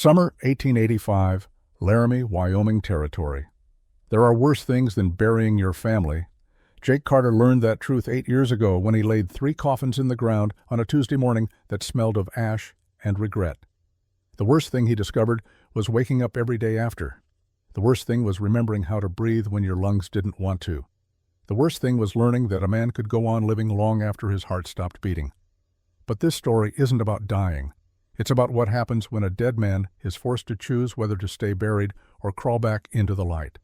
Summer 1885, Laramie, Wyoming Territory. There are worse things than burying your family. Jake Carter learned that truth 8 years ago when he laid 3 coffins in the ground on a Tuesday morning that smelled of ash and regret. The worst thing he discovered was waking up every day after. The worst thing was remembering how to breathe when your lungs didn't want to. The worst thing was learning that a man could go on living long after his heart stopped beating. But this story isn't about dying. It's about what happens when a dead man is forced to choose whether to stay buried or crawl back into the light.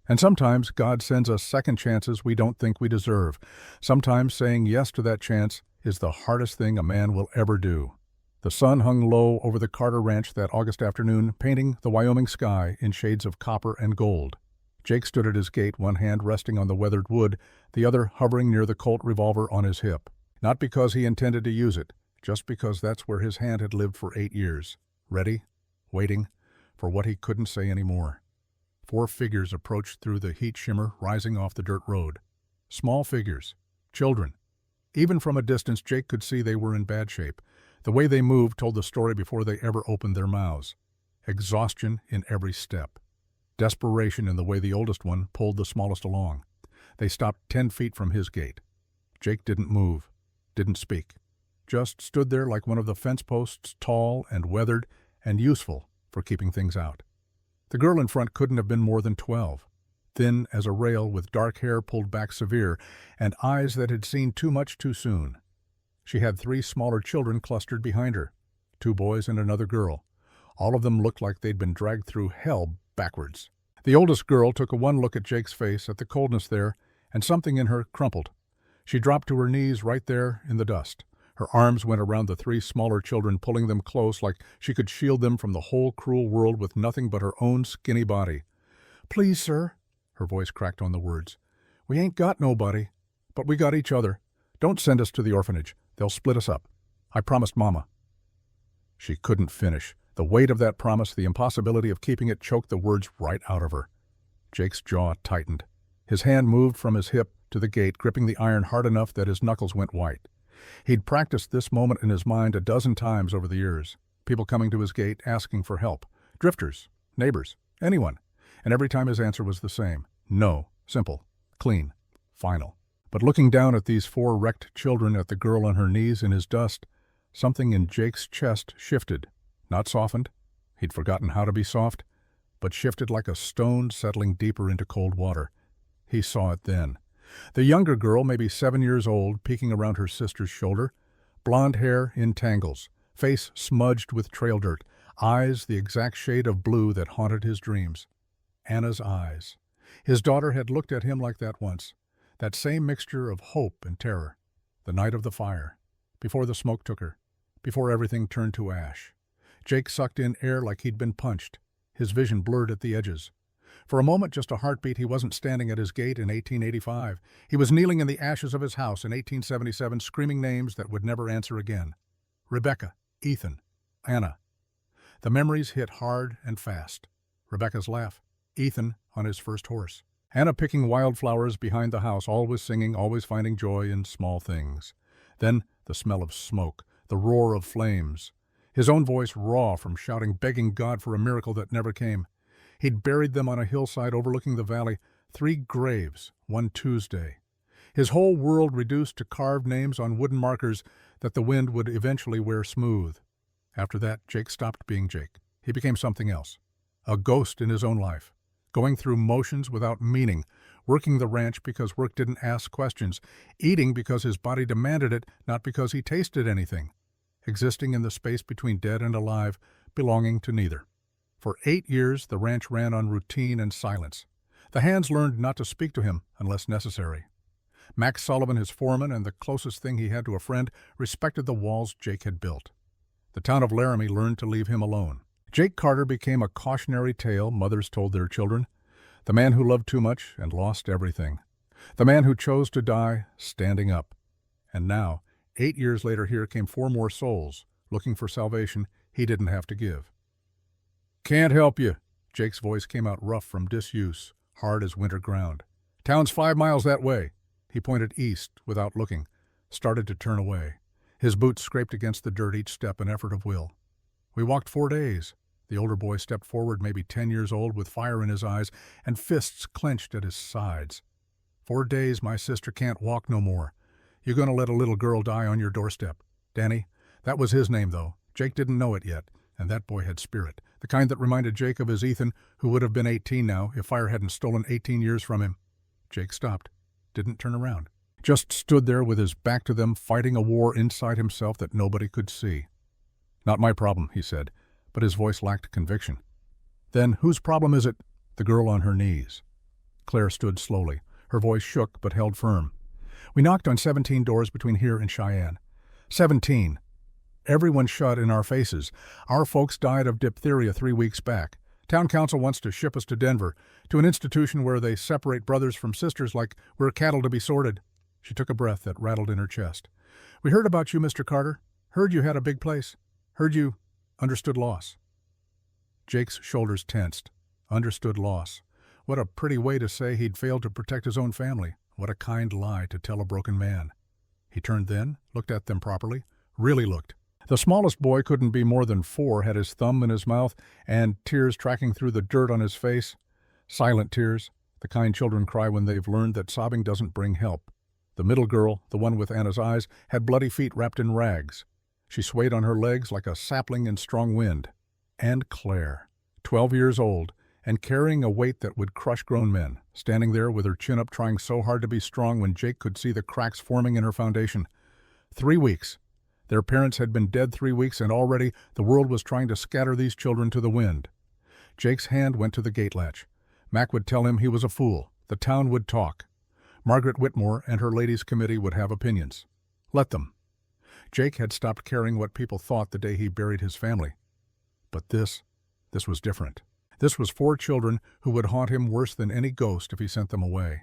And sometimes God sends us second chances we don't think we deserve. Sometimes saying yes to that chance is the hardest thing a man will ever do. The sun hung low over the Carter Ranch that August afternoon, painting the Wyoming sky in shades of copper and gold. Jake stood at his gate, one hand resting on the weathered wood, the other hovering near the Colt revolver on his hip. Not because he intended to use it, just because that's where his hand had lived for 8 years. Ready, waiting, for what he couldn't say anymore. 4 figures approached through the heat shimmer rising off the dirt road. Small figures. Children. Even from a distance, Jake could see they were in bad shape. The way they moved told the story before they ever opened their mouths. Exhaustion in every step. Desperation in the way the oldest one pulled the smallest along. They stopped 10 feet from his gate. Jake didn't move, didn't speak. Just stood there like one of the fence posts, tall and weathered and useful for keeping things out. The girl in front couldn't have been more than 12, thin as a rail with dark hair pulled back severe and eyes that had seen too much too soon. She had 3 smaller children clustered behind her, 2 boys and another girl. All of them looked like they'd been dragged through hell backwards. The oldest girl took one look at Jake's face, at the coldness there, and something in her crumpled. She dropped to her knees right there in the dust. Her arms went around the 3 smaller children, pulling them close like she could shield them from the whole cruel world with nothing but her own skinny body. "Please, sir," her voice cracked on the words. "We ain't got nobody, but we got each other. Don't send us to the orphanage. They'll split us up. I promised Mama." She couldn't finish. The weight of that promise, the impossibility of keeping it, choked the words right out of her. Jake's jaw tightened. His hand moved from his hip to the gate, gripping the iron hard enough that his knuckles went white. He'd practiced this moment in his mind a dozen times over the years. People coming to his gate, asking for help. Drifters, neighbors, anyone. And every time his answer was the same. No. Simple. Clean. Final. But looking down at these 4 wrecked children, at the girl on her knees in his dust, something in Jake's chest shifted. Not softened. He'd forgotten how to be soft. But shifted like a stone settling deeper into cold water. He saw it then. The younger girl, maybe 7 years old, peeking around her sister's shoulder. Blonde hair in tangles. Face smudged with trail dirt. Eyes the exact shade of blue that haunted his dreams. Anna's eyes. His daughter had looked at him like that once. That same mixture of hope and terror. The night of the fire. Before the smoke took her. Before everything turned to ash. Jake sucked in air like he'd been punched. His vision blurred at the edges. For a moment, just a heartbeat, he wasn't standing at his gate in 1885. He was kneeling in the ashes of his house in 1877, screaming names that would never answer again. Rebecca, Ethan, Anna. The memories hit hard and fast. Rebecca's laugh. Ethan on his first horse. Anna picking wildflowers behind the house, always singing, always finding joy in small things. Then the smell of smoke, the roar of flames. His own voice raw from shouting, begging God for a miracle that never came. He'd buried them on a hillside overlooking the valley, 3 graves, one Tuesday. His whole world reduced to carved names on wooden markers that the wind would eventually wear smooth. After that, Jake stopped being Jake. He became something else. A ghost in his own life. Going through motions without meaning. Working the ranch because work didn't ask questions. Eating because his body demanded it, not because he tasted anything. Existing in the space between dead and alive, belonging to neither. For 8 years, the ranch ran on routine and silence. The hands learned not to speak to him unless necessary. Max Sullivan, his foreman and the closest thing he had to a friend, respected the walls Jake had built. The town of Laramie learned to leave him alone. Jake Carter became a cautionary tale mothers told their children. The man who loved too much and lost everything. The man who chose to die standing up. And now, 8 years later, here came 4 more souls, looking for salvation he didn't have to give. "Can't help you." Jake's voice came out rough from disuse, hard as winter ground. "Town's 5 miles that way." He pointed east without looking, started to turn away. His boots scraped against the dirt each step, an effort of will. "We walked 4 days. The older boy stepped forward, maybe 10 years old, with fire in his eyes and fists clenched at his sides. 4 days my sister can't walk no more. You gonna let a little girl die on your doorstep? Danny, that was his name, though. Jake didn't know it yet, and that boy had spirit. The kind that reminded Jake of his Ethan, who would have been 18 now if fire hadn't stolen 18 years from him. Jake stopped, didn't turn around. Just stood there with his back to them, fighting a war inside himself that nobody could see. Not my problem, he said, but his voice lacked conviction. Then whose problem is it? The girl on her knees. Claire stood slowly. Her voice shook but held firm. We knocked on 17 doors between here and Cheyenne. 17. Everyone shut in our faces. Our folks died of diphtheria 3 weeks back. Town council wants to ship us to Denver, to an institution where they separate brothers from sisters like we're cattle to be sorted. She took a breath that rattled in her chest. We heard about you, Mr. Carter. Heard you had a big place. Heard you understood loss. Jake's shoulders tensed. Understood loss. What a pretty way to say he'd failed to protect his own family. What a kind lie to tell a broken man. He turned then, looked at them properly, really looked. The smallest boy couldn't be more than 4, had his thumb in his mouth and tears tracking through the dirt on his face. Silent tears, the kind children cry when they've learned that sobbing doesn't bring help. The middle girl, the one with Anna's eyes, had bloody feet wrapped in rags. She swayed on her legs like a sapling in strong wind. And Claire, 12 years old, and carrying a weight that would crush grown men, standing there with her chin up trying so hard to be strong when Jake could see the cracks forming in her foundation. 3 weeks. Their parents had been dead 3 weeks, and already the world was trying to scatter these children to the wind. Jake's hand went to the gate latch. Mac would tell him he was a fool. The town would talk. Margaret Whitmore and her ladies' committee would have opinions. Let them. Jake had stopped caring what people thought the day he buried his family. But this was different. This was 4 children who would haunt him worse than any ghost if he sent them away.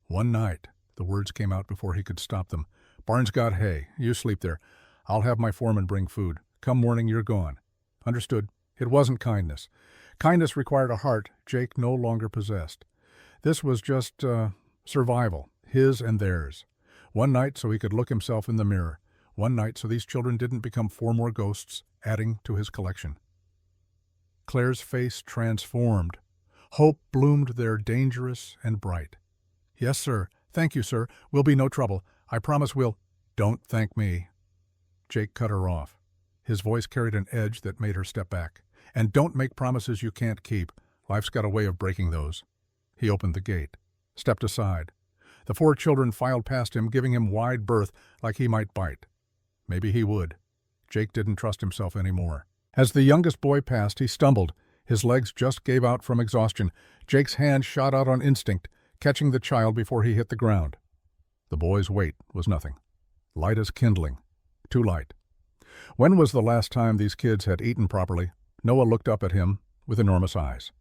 One night, the words came out before he could stop them. Barnes got hay. You sleep there. I'll have my foreman bring food. Come morning, you're gone. Understood. It wasn't kindness. Kindness required a heart Jake no longer possessed. This was just survival, his and theirs. One night so he could look himself in the mirror. One night so these children didn't become 4 more ghosts, adding to his collection. Claire's face transformed. Hope bloomed there, dangerous and bright. Yes, sir. Thank you, sir. We'll be no trouble. I promise we'll— Don't thank me. Jake cut her off. His voice carried an edge that made her step back. And don't make promises you can't keep. Life's got a way of breaking those. He opened the gate, stepped aside. The 4 children filed past him, giving him wide berth like he might bite. Maybe he would. Jake didn't trust himself anymore. As the youngest boy passed, he stumbled. His legs just gave out from exhaustion. Jake's hand shot out on instinct, catching the child before he hit the ground. The boy's weight was nothing. Light as kindling. Too light. When was the last time these kids had eaten properly? Noah looked up at him with enormous eyes.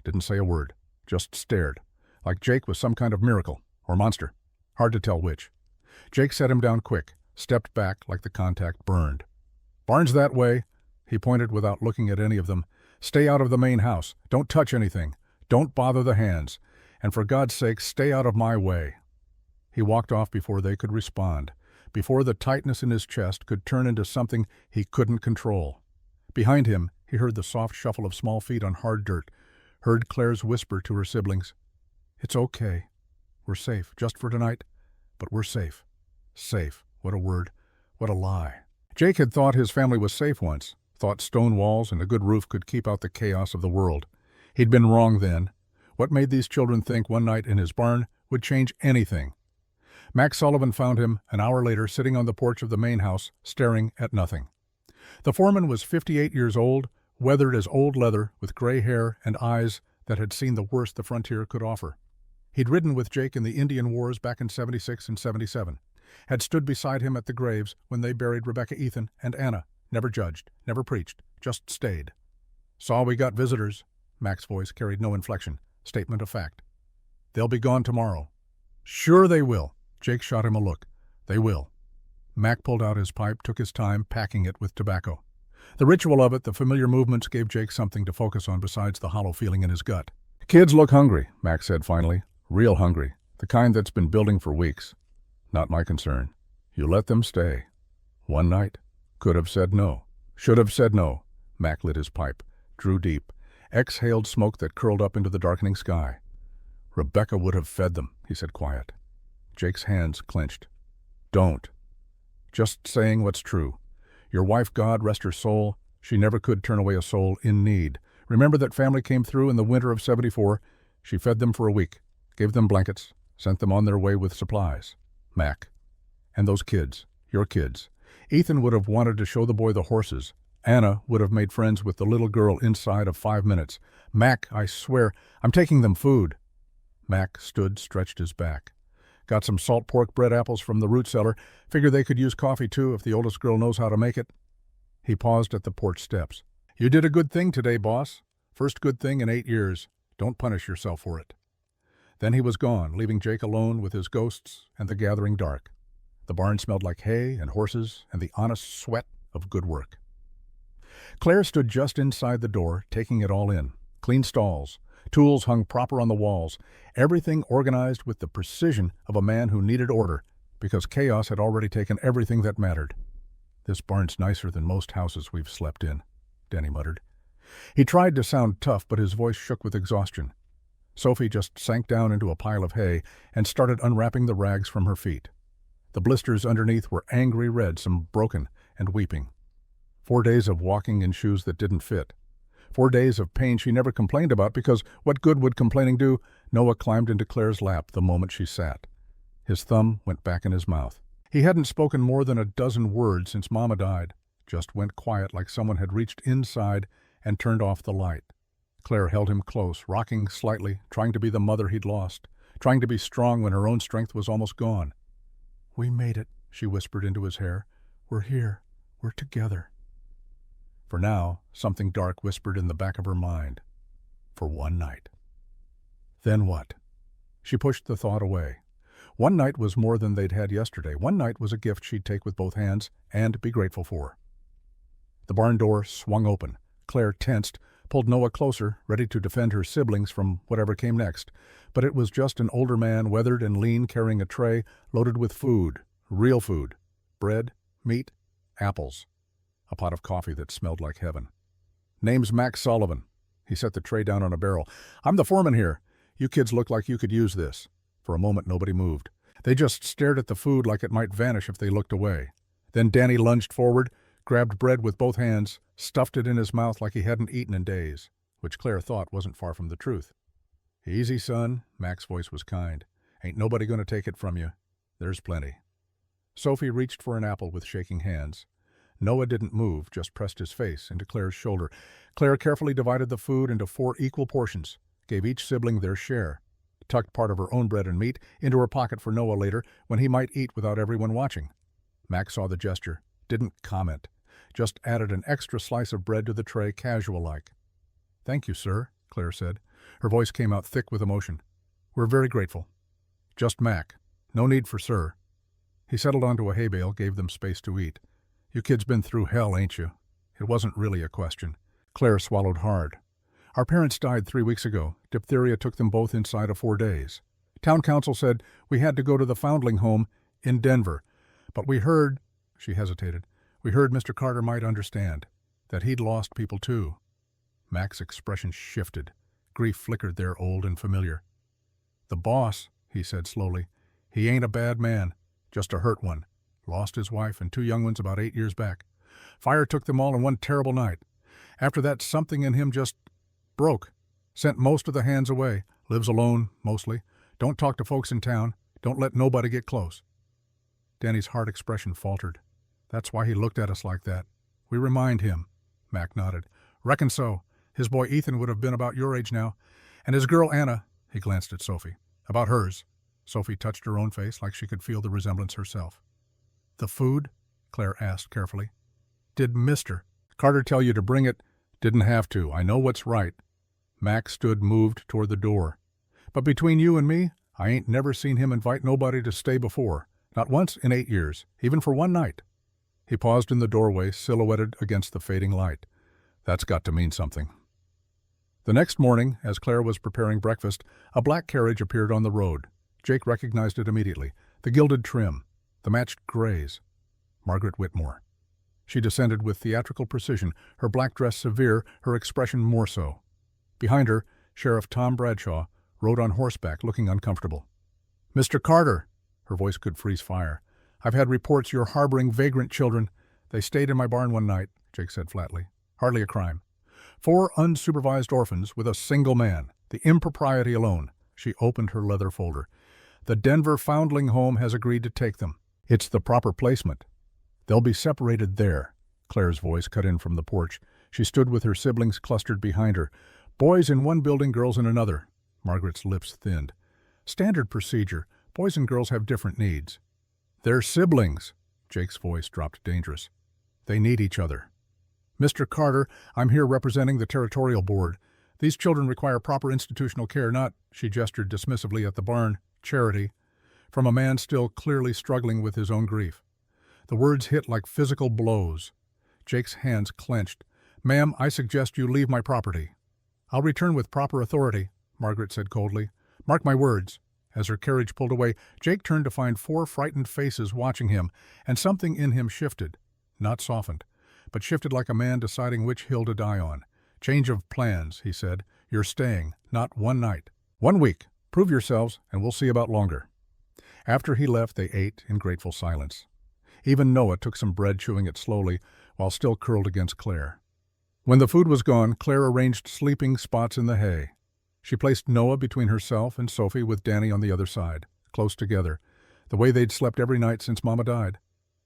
Didn't say a word, just stared, like Jake was some kind of miracle or monster. Hard to tell which. Jake set him down quick, stepped back like the contact burned. Barnes that way. He pointed without looking at any of them. Stay out of the main house. Don't touch anything. Don't bother the hands. And for God's sake, stay out of my way. He walked off before they could respond, before the tightness in his chest could turn into something he couldn't control. Behind him, he heard the soft shuffle of small feet on hard dirt, heard Claire's whisper to her siblings. It's okay. We're safe, just for tonight, but we're safe. Safe. What a word. What a lie. Jake had thought his family was safe once, thought stone walls and a good roof could keep out the chaos of the world. He'd been wrong then. What made these children think one night in his barn would change anything? Max Sullivan found him an hour later sitting on the porch of the main house, staring at nothing. The foreman was 58 years old, weathered as old leather, with gray hair and eyes that had seen the worst the frontier could offer. He'd ridden with Jake in the Indian Wars back in 76 and 77, had stood beside him at the graves when they buried Rebecca Ethan and Anna, never judged, never preached, just stayed. Saw we got visitors. Mac's voice carried no inflection, statement of fact. They'll be gone tomorrow. Sure they will. Jake shot him a look. They will. Mac pulled out his pipe, took his time, packing it with tobacco. The ritual of it, the familiar movements, gave Jake something to focus on besides the hollow feeling in his gut. Kids look hungry, Mac said finally. Real hungry. The kind that's been building for weeks. Not my concern. You let them stay. One night. Could have said no. Should have said no. Mac lit his pipe. drew deep, exhaled smoke that curled up into the darkening sky. "Rebecca would have fed them," he said quiet. Jake's hands clenched. "Don't. Just saying what's true. Your wife, God rest her soul, she never could turn away a soul in need. Remember that family came through in the winter of '74. She fed them for a week, gave them blankets, sent them on their way with supplies. Mac. And those kids, your kids. Ethan would have wanted to show the boy the horses. Anna would have made friends with the little girl inside of 5 minutes. Mac, I swear, I'm taking them food." Mac stood, stretched his back. "Got some salt pork bread apples from the root cellar. Figure they could use coffee too if the oldest girl knows how to make it." He paused at the porch steps. "You did a good thing today, boss. First good thing in 8 years. Don't punish yourself for it." Then he was gone, leaving Jake alone with his ghosts and the gathering dark. The barn smelled like hay and horses and the honest sweat of good work. Claire stood just inside the door, taking it all in. Clean stalls, tools hung proper on the walls, everything organized with the precision of a man who needed order, because chaos had already taken everything that mattered. "This barn's nicer than most houses we've slept in," Danny muttered. He tried to sound tough, but his voice shook with exhaustion. Sophie just sank down into a pile of hay and started unwrapping the rags from her feet. The blisters underneath were angry red, some broken, and weeping. 4 days of walking in shoes that didn't fit. 4 days of pain she never complained about because what good would complaining do? Noah climbed into Claire's lap the moment she sat. His thumb went back in his mouth. He hadn't spoken more than a dozen words since Mama died, just went quiet like someone had reached inside and turned off the light. Claire held him close, rocking slightly, trying to be the mother he'd lost, trying to be strong when her own strength was almost gone. "We made it," she whispered into his hair. "We're here. We're together." For now, something dark whispered in the back of her mind. For one night. Then what? She pushed the thought away. One night was more than they'd had yesterday. One night was a gift she'd take with both hands and be grateful for. The barn door swung open. Claire tensed, pulled Noah closer, ready to defend her siblings from whatever came next. But it was just an older man, weathered and lean, carrying a tray loaded with food, real food, bread, meat, apples, a pot of coffee that smelled like heaven. "Name's Max Sullivan." He set the tray down on a barrel. "I'm the foreman here. You kids look like you could use this." For a moment, nobody moved. They just stared at the food like it might vanish if they looked away. Then Danny lunged forward, grabbed bread with both hands, stuffed it in his mouth like he hadn't eaten in days, which Claire thought wasn't far from the truth. "Easy, son." Mac's voice was kind. "Ain't nobody going to take it from you. There's plenty." Sophie reached for an apple with shaking hands. Noah didn't move, just pressed his face into Claire's shoulder. Claire carefully divided the food into 4 equal portions, gave each sibling their share, tucked part of her own bread and meat into her pocket for Noah later when he might eat without everyone watching. Mac saw the gesture, didn't comment, just added an extra slice of bread to the tray casual-like. "Thank you, sir," Claire said. Her voice came out thick with emotion. "We're very grateful." "Just Mac. No need for sir." He settled onto a hay bale, gave them space to eat. "You kids been through hell, ain't you?" It wasn't really a question. Claire swallowed hard. "Our parents died 3 weeks ago. Diphtheria took them both inside of 4 days. Town council said we had to go to the foundling home in Denver. But we heard," she hesitated, "we heard Mr. Carter might understand, that he'd lost people too." Mac's expression shifted. Grief flickered there, old and familiar. "The boss," he said slowly, "he ain't a bad man, just a hurt one. Lost his wife and 2 young ones about 8 years back. Fire took them all in one terrible night. After that, something in him just broke. Sent most of the hands away. Lives alone, mostly. Don't talk to folks in town. Don't let nobody get close." Danny's hard expression faltered. "That's why he looked at us like that. We remind him." Mac nodded. "Reckon so. His boy Ethan would have been about your age now. And his girl Anna," he glanced at Sophie, "about hers." Sophie touched her own face like she could feel the resemblance herself. "The food?" Claire asked carefully. "Did Mr. Carter tell you to bring it?" "Didn't have to. I know what's right." Mac stood moved toward the door. "But between you and me, I ain't never seen him invite nobody to stay before. Not once in 8 years, even for one night." He paused in the doorway, silhouetted against the fading light. "That's got to mean something." The next morning, as Claire was preparing breakfast, a black carriage appeared on the road. Jake recognized it immediately. The gilded trim, the matched grays. Margaret Whitmore. She descended with theatrical precision, her black dress severe, her expression more so. Behind her, Sheriff Tom Bradshaw rode on horseback, looking uncomfortable. "Mr. Carter," her voice could freeze fire, "I've had reports you're harboring vagrant children. They stayed in my barn one night," Jake said flatly. "Hardly a crime. 4 unsupervised orphans with a single man. The impropriety alone." She opened her leather folder. "The Denver Foundling Home has agreed to take them. It's the proper placement. They'll be separated there." Claire's voice cut in from the porch. She stood with her siblings clustered behind her. "Boys in one building, girls in another." Margaret's lips thinned. "Standard procedure. Boys and girls have different needs." "They're siblings." Jake's voice dropped dangerous. "They need each other." "Mr. Carter, I'm here representing the Territorial Board. These children require proper institutional care, not," she gestured dismissively at the barn, "charity," from a man still clearly struggling with his own grief. The words hit like physical blows. Jake's hands clenched. "Ma'am, I suggest you leave my property." "I'll return with proper authority," Margaret said coldly. "Mark my words." As her carriage pulled away, Jake turned to find 4 frightened faces watching him, and something in him shifted, not softened, but shifted like a man deciding which hill to die on. "Change of plans," he said. "You're staying, not 1 night. 1 week. Prove yourselves, and we'll see about longer." After he left, they ate in grateful silence. Even Noah took some bread, chewing it slowly, while still curled against Claire. When the food was gone, Claire arranged sleeping spots in the hay. She placed Noah between herself and Sophie, with Danny on the other side, close together, the way they'd slept every night since Mama died,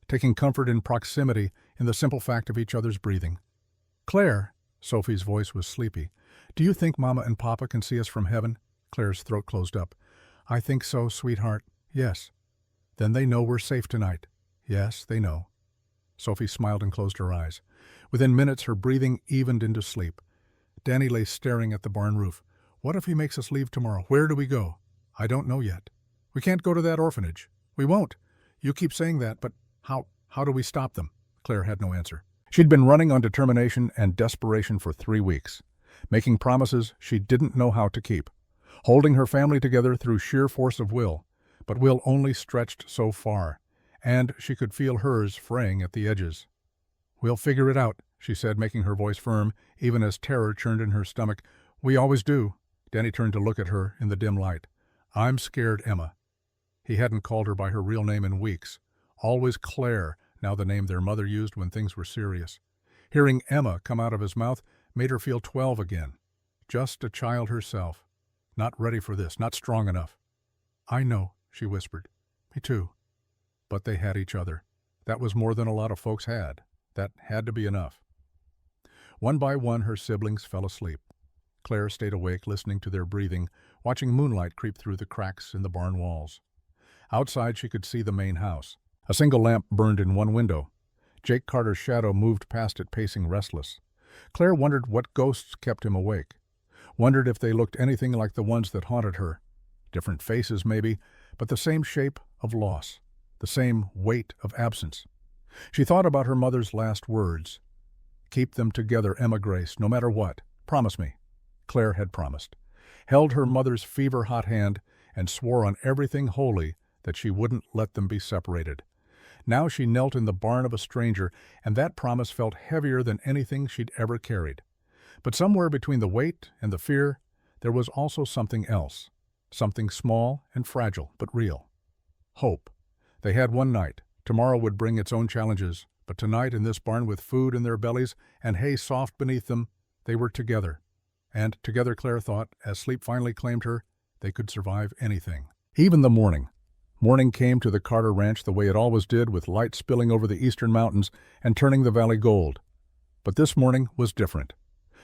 taking comfort in proximity, in the simple fact of each other's breathing. "Claire," Sophie's voice was sleepy, "do you think Mama and Papa can see us from heaven?" Claire's throat closed up. "I think so, sweetheart. Yes." "Then they know we're safe tonight." "Yes, they know." Sophie smiled and closed her eyes. Within minutes, her breathing evened into sleep. Danny lay staring at the barn roof. "What if he makes us leave tomorrow? Where do we go?" "I don't know yet." "We can't go to that orphanage." "We won't. You keep saying that, but how do we stop them?" Claire had no answer. She'd been running on determination and desperation for 3 weeks, making promises she didn't know how to keep, holding her family together through sheer force of will, but will only stretched so far, and she could feel hers fraying at the edges. "We'll figure it out," she said, making her voice firm, even as terror churned in her stomach. "We always do." Danny turned to look at her in the dim light. "I'm scared, Emma." He hadn't called her by her real name in weeks. Always Claire, now the name their mother used when things were serious. Hearing Emma come out of his mouth made her feel 12 again. Just a child herself. Not ready for this, not strong enough. "I know," she whispered. "Me too." But they had each other. That was more than a lot of folks had. That had to be enough. One by one, her siblings fell asleep. Claire stayed awake, listening to their breathing, watching moonlight creep through the cracks in the barn walls. Outside, she could see the main house. A single lamp burned in one window. Jake Carter's shadow moved past it, pacing restless. Claire wondered what ghosts kept him awake. Wondered if they looked anything like the ones that haunted her. Different faces, maybe, but the same shape of loss, the same weight of absence. She thought about her mother's last words. "Keep them together, Emma Grace, no matter what. Promise me." Claire had promised, held her mother's fever-hot hand, and swore on everything holy that she wouldn't let them be separated. Now she knelt in the barn of a stranger, and that promise felt heavier than anything she'd ever carried. But somewhere between the weight and the fear, there was also something else. Something small and fragile, but real. Hope. They had 1 night. Tomorrow would bring its own challenges, but tonight, in this barn with food in their bellies and hay soft beneath them, they were together. And together, Claire thought, as sleep finally claimed her, they could survive anything. Even the morning. Morning came to the Carter Ranch the way it always did, with light spilling over the eastern mountains and turning the valley gold. But this morning was different.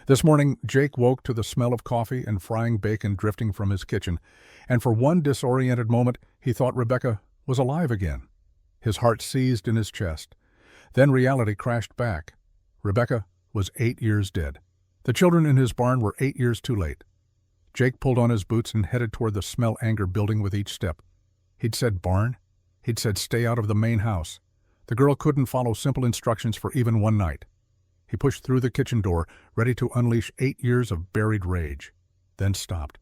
This morning, Jake woke to the smell of coffee and frying bacon drifting from his kitchen, and for one disoriented moment, he thought Rebecca was alive again. His heart seized in his chest. Then reality crashed back. Rebecca was 8 years dead. The children in his barn were 8 years too late. Jake pulled on his boots and headed toward the smell anger building with each step. He'd said barn. He'd said stay out of the main house. The girl couldn't follow simple instructions for even 1 night. He pushed through the kitchen door, ready to unleash 8 years of buried rage, then stopped.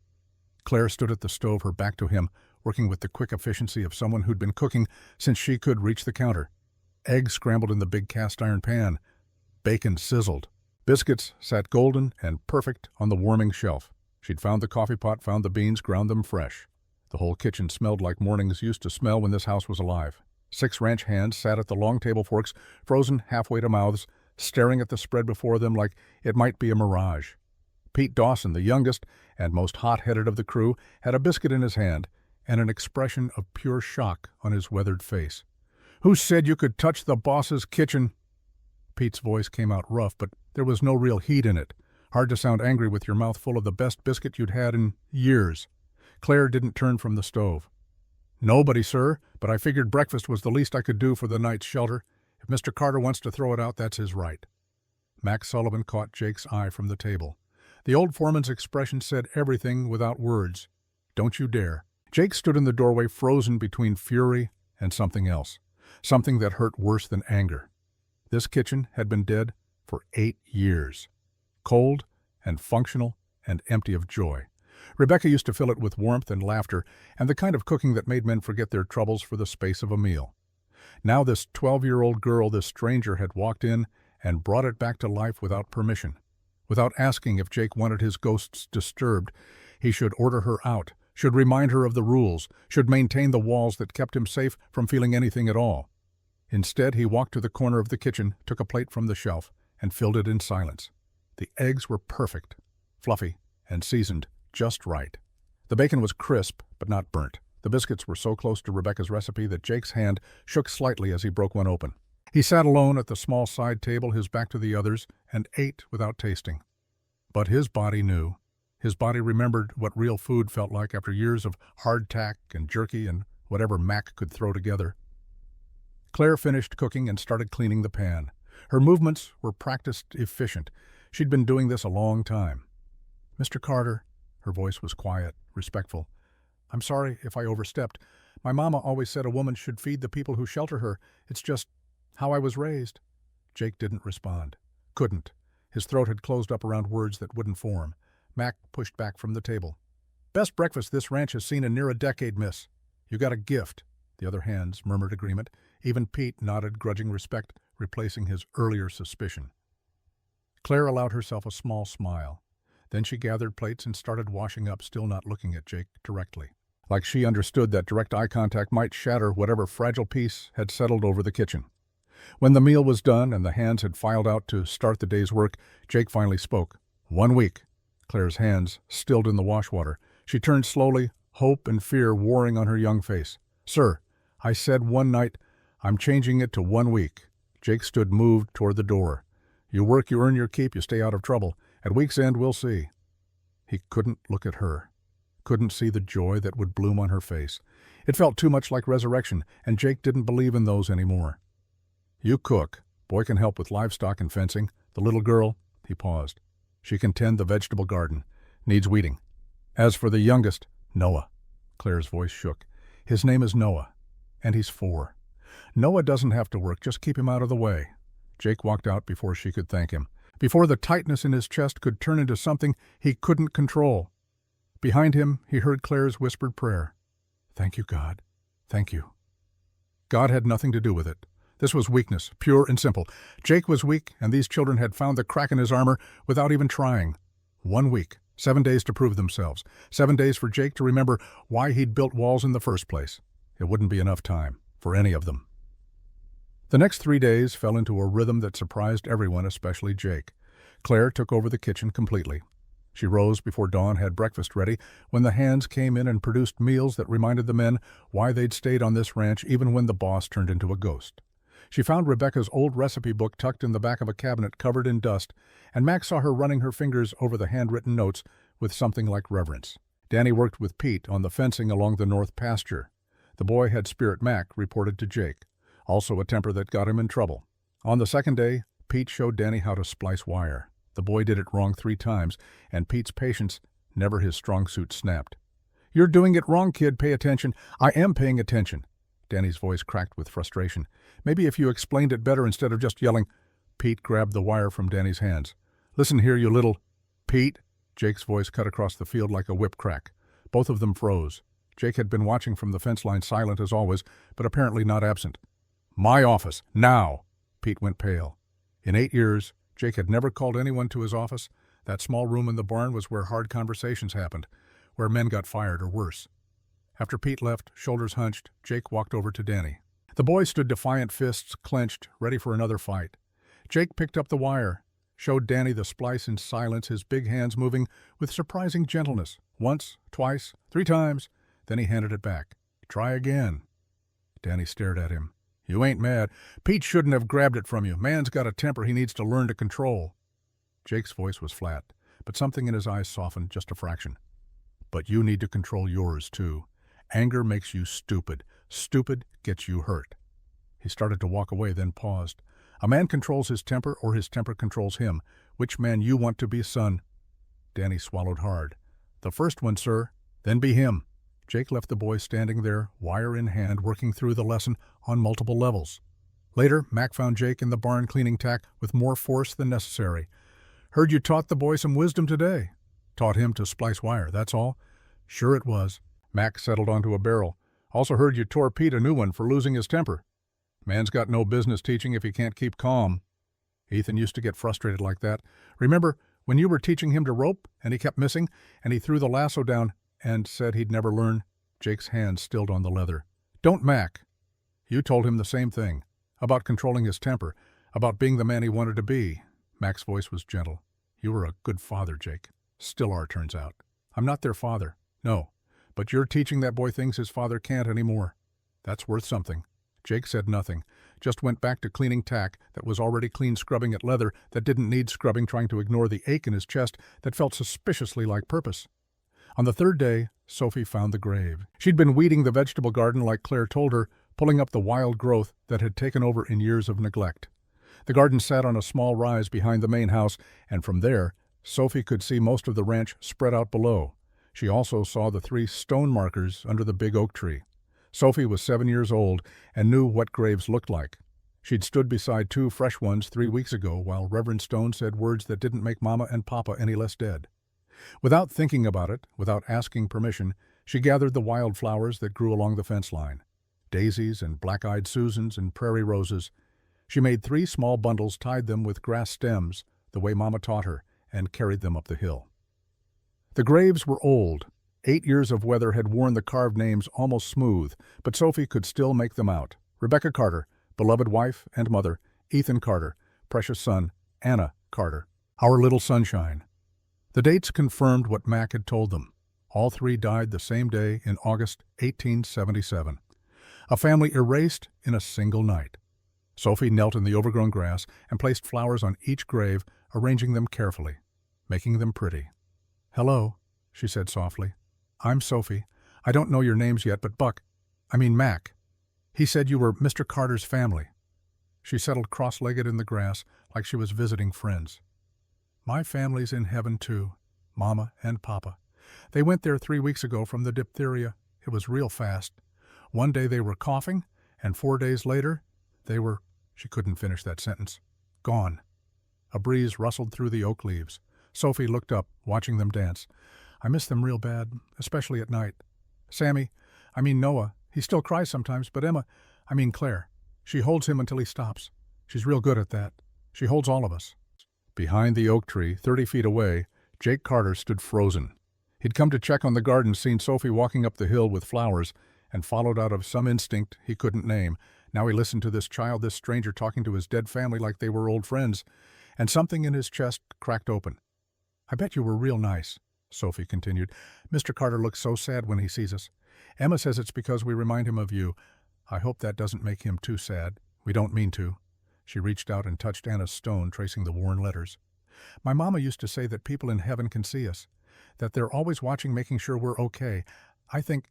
Claire stood at the stove, her back to him, working with the quick efficiency of someone who'd been cooking since she could reach the counter. Eggs scrambled in the big cast-iron pan. Bacon sizzled. Biscuits sat golden and perfect on the warming shelf. She'd found the coffee pot, found the beans, ground them fresh. The whole kitchen smelled like mornings used to smell when this house was alive. 6 ranch hands sat at the long table forks, frozen halfway to mouths, staring at the spread before them like it might be a mirage. Pete Dawson, the youngest and most hot-headed of the crew, had a biscuit in his hand and an expression of pure shock on his weathered face. "Who said you could touch the boss's kitchen?" Pete's voice came out rough, but there was no real heat in it. Hard to sound angry with your mouth full of the best biscuit you'd had in years. Claire didn't turn from the stove. "Nobody, sir, but I figured breakfast was the least I could do for the night's shelter. If Mr. Carter wants to throw it out, that's his right." Mac Sullivan caught Jake's eye from the table. The old foreman's expression said everything without words. "Don't you dare." Jake stood in the doorway, frozen between fury and something else. Something that hurt worse than anger. This kitchen had been dead for 8 years. Cold and functional and empty of joy. Rebecca used to fill it with warmth and laughter and the kind of cooking that made men forget their troubles for the space of a meal. Now this 12-year-old girl, this stranger, had walked in and brought it back to life without permission. Without asking if Jake wanted his ghosts disturbed, he should order her out, should remind her of the rules, should maintain the walls that kept him safe from feeling anything at all. Instead, he walked to the corner of the kitchen, took a plate from the shelf, and filled it in silence. The eggs were perfect, fluffy, and seasoned just right. The bacon was crisp, but not burnt. The biscuits were so close to Rebecca's recipe that Jake's hand shook slightly as he broke one open. He sat alone at the small side table, his back to the others, and ate without tasting. But his body knew. His body remembered what real food felt like after years of hardtack and jerky and whatever Mac could throw together. Claire finished cooking and started cleaning the pan. Her movements were practiced, efficient. She'd been doing this a long time. "Mr. Carter," her voice was quiet, respectful. "I'm sorry if I overstepped. My mama always said a woman should feed the people who shelter her. It's just how I was raised." Jake didn't respond. Couldn't. His throat had closed up around words that wouldn't form. Mac pushed back from the table. "Best breakfast this ranch has seen in near a decade, miss. You got a gift." The other hands murmured agreement. Even Pete nodded grudging respect, replacing his earlier suspicion. Claire allowed herself a small smile. Then she gathered plates and started washing up, still not looking at Jake directly. Like she understood that direct eye contact might shatter whatever fragile peace had settled over the kitchen. When the meal was done and the hands had filed out to start the day's work, Jake finally spoke. 1 week. Claire's hands stilled in the washwater. She turned slowly, hope and fear warring on her young face. "Sir, I said one night. I'm changing it to 1 week." Jake stood moved toward the door. "You work, you earn your keep, you stay out of trouble. At week's end, we'll see." He couldn't look at her. Couldn't see the joy that would bloom on her face. It felt too much like resurrection, and Jake didn't believe in those anymore. "You cook. Boy can help with livestock and fencing. The little girl," he paused. "She can tend the vegetable garden. Needs weeding. As for the youngest, Noah." Claire's voice shook. "His name is Noah, and he's 4. Noah doesn't have to work, just keep him out of the way." Jake walked out before she could thank him, before the tightness in his chest could turn into something he couldn't control. Behind him, he heard Claire's whispered prayer. "Thank you, God. Thank you." God had nothing to do with it. This was weakness, pure and simple. Jake was weak, and these children had found the crack in his armor without even trying. 1 week, 7 days to prove themselves. 7 days for Jake to remember why he'd built walls in the first place. It wouldn't be enough time for any of them. The next 3 days fell into a rhythm that surprised everyone, especially Jake. Claire took over the kitchen completely. She rose before dawn, had breakfast ready, when the hands came in and produced meals that reminded the men why they'd stayed on this ranch even when the boss turned into a ghost. She found Rebecca's old recipe book tucked in the back of a cabinet covered in dust, and Mac saw her running her fingers over the handwritten notes with something like reverence. Danny worked with Pete on the fencing along the north pasture. The boy had Spirit Mac reported to Jake, also a temper that got him in trouble. On the second day, Pete showed Danny how to splice wire. The boy did it wrong 3 times, and Pete's patience, never his strong suit, snapped. "You're doing it wrong, kid. Pay attention." "I am paying attention." Danny's voice cracked with frustration. "Maybe if you explained it better instead of just yelling." Pete grabbed the wire from Danny's hands. "Listen here, you little—" "Pete!" Jake's voice cut across the field like a whip crack. Both of them froze. Jake had been watching from the fence line, silent as always, but apparently not absent. My office, now!" Pete went pale. In 8 years, Jake had never called anyone to his office. That small room in the barn was where hard conversations happened, where men got fired or worse. After Pete left, shoulders hunched, Jake walked over to Danny. The boy stood defiant, fists clenched, ready for another fight. Jake picked up the wire, showed Danny the splice in silence, his big hands moving with surprising gentleness. Once, twice, 3 times, then he handed it back. "Try again." Danny stared at him. "You ain't mad. Pete shouldn't have grabbed it from you. Man's got a temper he needs to learn to control." Jake's voice was flat, but something in his eyes softened just a fraction. "But you need to control yours, too. Anger makes you stupid. Stupid gets you hurt." He started to walk away, then paused. "A man controls his temper or his temper controls him. Which man you want to be, son?" Danny swallowed hard. "The first one, sir. Then be him." Jake left the boy standing there, wire in hand, working through the lesson on multiple levels. Later, Mac found Jake in the barn cleaning tack with more force than necessary. "Heard you taught the boy some wisdom today." "Taught him to splice wire, that's all." "Sure it was." Mac settled onto a barrel. "Also heard you tore Pete a new one for losing his temper." "Man's got no business teaching if he can't keep calm." Ethan used to get frustrated like that. "Remember when you were teaching him to rope and he kept missing and he threw the lasso down and said he'd never learn?" Jake's hand stilled on the leather. "Don't Mac." "You told him the same thing. About controlling his temper. About being the man he wanted to be." Mac's voice was gentle. "You were a good father, Jake. Still are, turns out." "I'm not their father." "No. But you're teaching that boy things his father can't anymore." "That's worth something." Jake said nothing, just went back to cleaning tack that was already clean, scrubbing at leather that didn't need scrubbing, trying to ignore the ache in his chest that felt suspiciously like purpose. On the 3rd day, Sophie found the grave. She'd been weeding the vegetable garden like Claire told her, pulling up the wild growth that had taken over in years of neglect. The garden sat on a small rise behind the main house, and from there, Sophie could see most of the ranch spread out below. She also saw the 3 stone markers under the big oak tree. Sophie was 7 years old and knew what graves looked like. She'd stood beside 2 fresh ones 3 weeks ago while Reverend Stone said words that didn't make Mama and Papa any less dead. Without thinking about it, without asking permission, she gathered the wild flowers that grew along the fence line. Daisies and black-eyed Susans and prairie roses. She made 3 small bundles, tied them with grass stems, the way Mama taught her, and carried them up the hill. The graves were old. 8 years of weather had worn the carved names almost smooth, but Sophie could still make them out. Rebecca Carter, beloved wife and mother. Ethan Carter, precious son. Anna Carter, our little sunshine. The dates confirmed what Mac had told them. All 3 died the same day in August 1877. A family erased in a single night. Sophie knelt in the overgrown grass and placed flowers on each grave, arranging them carefully, making them pretty. "Hello," she said softly. "I'm Sophie. I don't know your names yet, but Mac. He said you were Mr. Carter's family." She settled cross-legged in the grass like she was visiting friends. "My family's in heaven, too. Mama and Papa. They went there 3 weeks ago from the diphtheria. It was real fast. One day they were coughing, and 4 days later, they were—" She couldn't finish that sentence. "Gone." A breeze rustled through the oak leaves. Sophie looked up, watching them dance. "I miss them real bad, especially at night. Noah, he still cries sometimes, but Claire, she holds him until he stops. She's real good at that. She holds all of us." Behind the oak tree, 30 feet away, Jake Carter stood frozen. He'd come to check on the garden, seen Sophie walking up the hill with flowers, and followed out of some instinct he couldn't name. Now he listened to this stranger talking to his dead family like they were old friends, and something in his chest cracked open. "I bet you were real nice," Sophie continued. "Mr. Carter looks so sad when he sees us. Emma says it's because we remind him of you. I hope that doesn't make him too sad. We don't mean to." She reached out and touched Anna's stone, tracing the worn letters. "My mama used to say that people in heaven can see us, that they're always watching, making sure we're okay. I think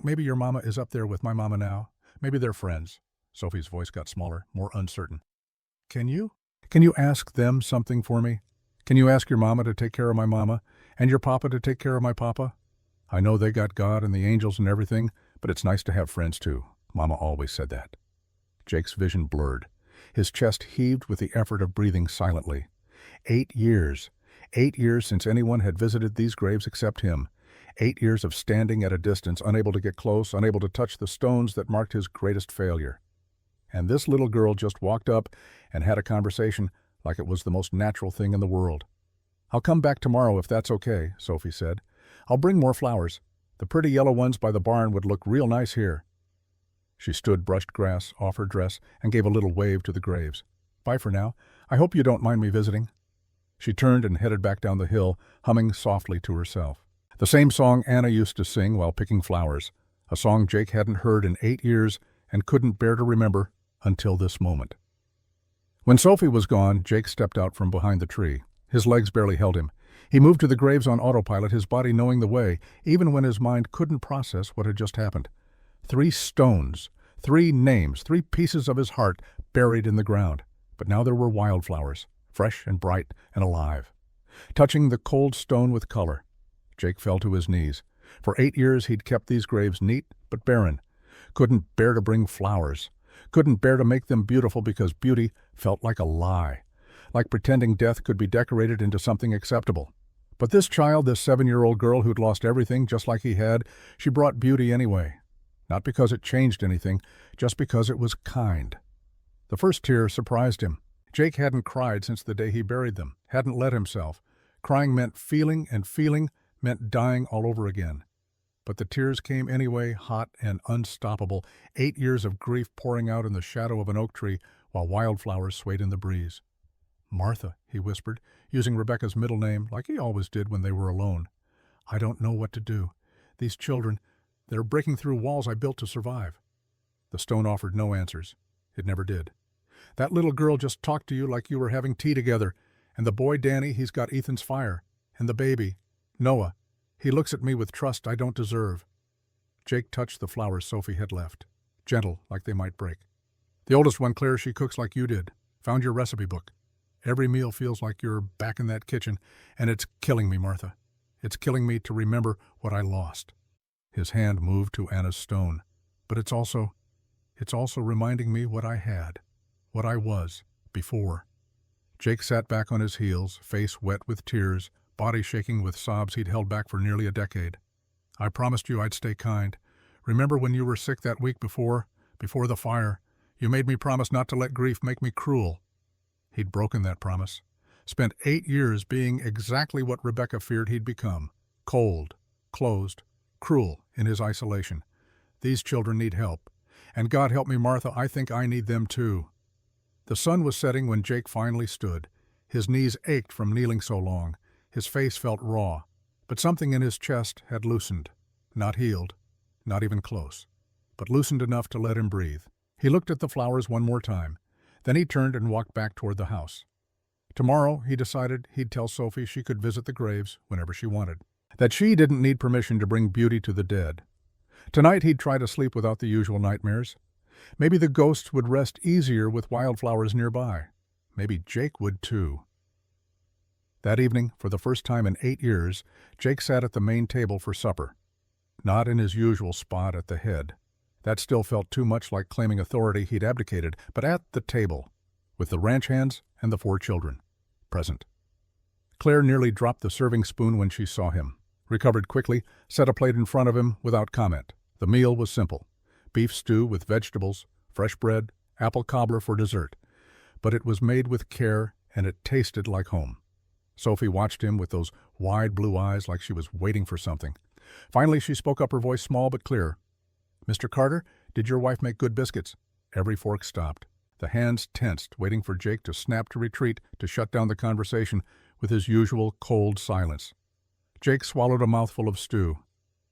maybe your mama is up there with my mama now. Maybe they're friends." Sophie's voice got smaller, more uncertain. Can you ask them something for me? Can you ask your mama to take care of my mama, and your papa to take care of my papa? I know they got God and the angels and everything, but it's nice to have friends too. Mama always said that." Jake's vision blurred. His chest heaved with the effort of breathing silently. 8 years. 8 years since anyone had visited these graves except him. 8 years of standing at a distance, unable to get close, unable to touch the stones that marked his greatest failure. and this little girl just walked up and had a conversation like it was the most natural thing in the world. "I'll come back tomorrow if that's okay," Sophie said. "I'll bring more flowers. The pretty yellow ones by the barn would look real nice here." She stood, brushed grass off her dress, and gave a little wave to the graves. "Bye for now. I hope you don't mind me visiting." She turned and headed back down the hill, humming softly to herself. The same song Anna used to sing while picking flowers, a song Jake hadn't heard in 8 years and couldn't bear to remember until this moment. When Sophie was gone, Jake stepped out from behind the tree. His legs barely held him. He moved to the graves on autopilot, his body knowing the way, even when his mind couldn't process what had just happened. 3 stones, 3 names, 3 pieces of his heart buried in the ground. But now there were wildflowers, fresh and bright and alive, touching the cold stone with color. Jake fell to his knees. For 8 years he'd kept these graves neat but barren. Couldn't bear to bring flowers. Couldn't bear to make them beautiful because beauty felt like a lie, like pretending death could be decorated into something acceptable. But this child, this 7-year-old girl who'd lost everything just like he had, she brought beauty anyway. Not because it changed anything, just because it was kind. The first tear surprised him. Jake hadn't cried since the day he buried them, hadn't let himself. Crying meant feeling, and feeling meant dying all over again. But the tears came anyway, hot and unstoppable, 8 years of grief pouring out in the shadow of an oak tree while wildflowers swayed in the breeze. "Martha," he whispered, using Rebecca's middle name like he always did when they were alone. "I don't know what to do. These children, they're breaking through walls I built to survive." The stone offered no answers. It never did. "That little girl just talked to you like you were having tea together, and the boy Danny, he's got Ethan's fire, and the baby, Noah, he looks at me with trust I don't deserve." Jake touched the flowers Sophie had left, gentle like they might break. "The oldest one, Claire, she cooks like you did. Found your recipe book. Every meal feels like you're back in that kitchen, and it's killing me, Martha. It's killing me to remember what I lost." His hand moved to Anna's stone. "But it's also reminding me what I had, what I was, before." Jake sat back on his heels, face wet with tears, body shaking with sobs he'd held back for nearly a decade. "I promised you I'd stay kind. Remember when you were sick that week before the fire? You made me promise not to let grief make me cruel." He'd broken that promise. Spent 8 years being exactly what Rebecca feared he'd become. Cold, closed, cruel in his isolation. These children need help. And God help me, Martha, I think I need them too. The sun was setting when Jake finally stood. His knees ached from kneeling so long. His face felt raw, but something in his chest had loosened. Not healed, not even close, but loosened enough to let him breathe. He looked at the flowers one more time. Then he turned and walked back toward the house. Tomorrow, he decided he'd tell Sophie she could visit the graves whenever she wanted. That she didn't need permission to bring beauty to the dead. Tonight he'd try to sleep without the usual nightmares. Maybe the ghosts would rest easier with wildflowers nearby. Maybe Jake would too. That evening, for the first time in 8 years, Jake sat at the main table for supper. Not in his usual spot at the head. That still felt too much like claiming authority he'd abdicated, but at the table, with the ranch hands and the 4 children present. Claire nearly dropped the serving spoon when she saw him, recovered quickly, set a plate in front of him without comment. The meal was simple. Beef stew with vegetables, fresh bread, apple cobbler for dessert. But it was made with care, and it tasted like home. Sophie watched him with those wide blue eyes like she was waiting for something. Finally, she spoke up, her voice small but clear. "Mr. Carter, did your wife make good biscuits?" Every fork stopped. The hands tensed, waiting for Jake to snap to retreat, to shut down the conversation with his usual cold silence. Jake swallowed a mouthful of stew.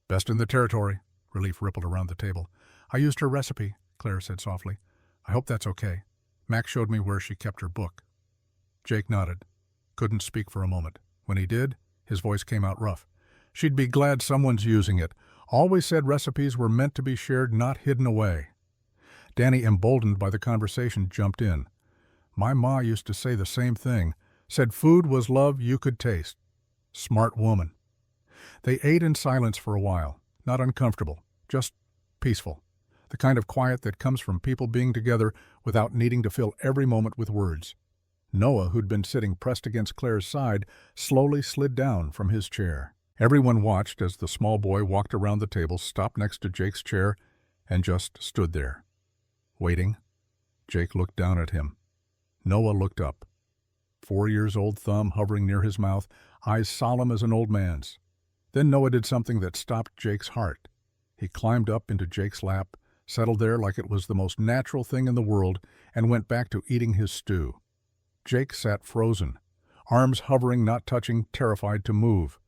"Best in the territory." Relief rippled around the table. "I used her recipe," Claire said softly. "I hope that's okay. Mac showed me where she kept her book." Jake nodded. Couldn't speak for a moment. When he did, his voice came out rough. "She'd be glad someone's using it. Always said recipes were meant to be shared, not hidden away." Danny, emboldened by the conversation, jumped in. "My ma used to say the same thing. Said food was love you could taste." Smart woman. They ate in silence for a while. Not uncomfortable, just peaceful. The kind of quiet that comes from people being together without needing to fill every moment with words. Noah, who'd been sitting pressed against Claire's side, slowly slid down from his chair. Everyone watched as the small boy walked around the table, stopped next to Jake's chair, and just stood there. Waiting. Jake looked down at him. Noah looked up. 4-year-old thumb hovering near his mouth, eyes solemn as an old man's. Then Noah did something that stopped Jake's heart. He climbed up into Jake's lap, settled there like it was the most natural thing in the world, and went back to eating his stew. Jake sat frozen, arms hovering, not touching, terrified to move,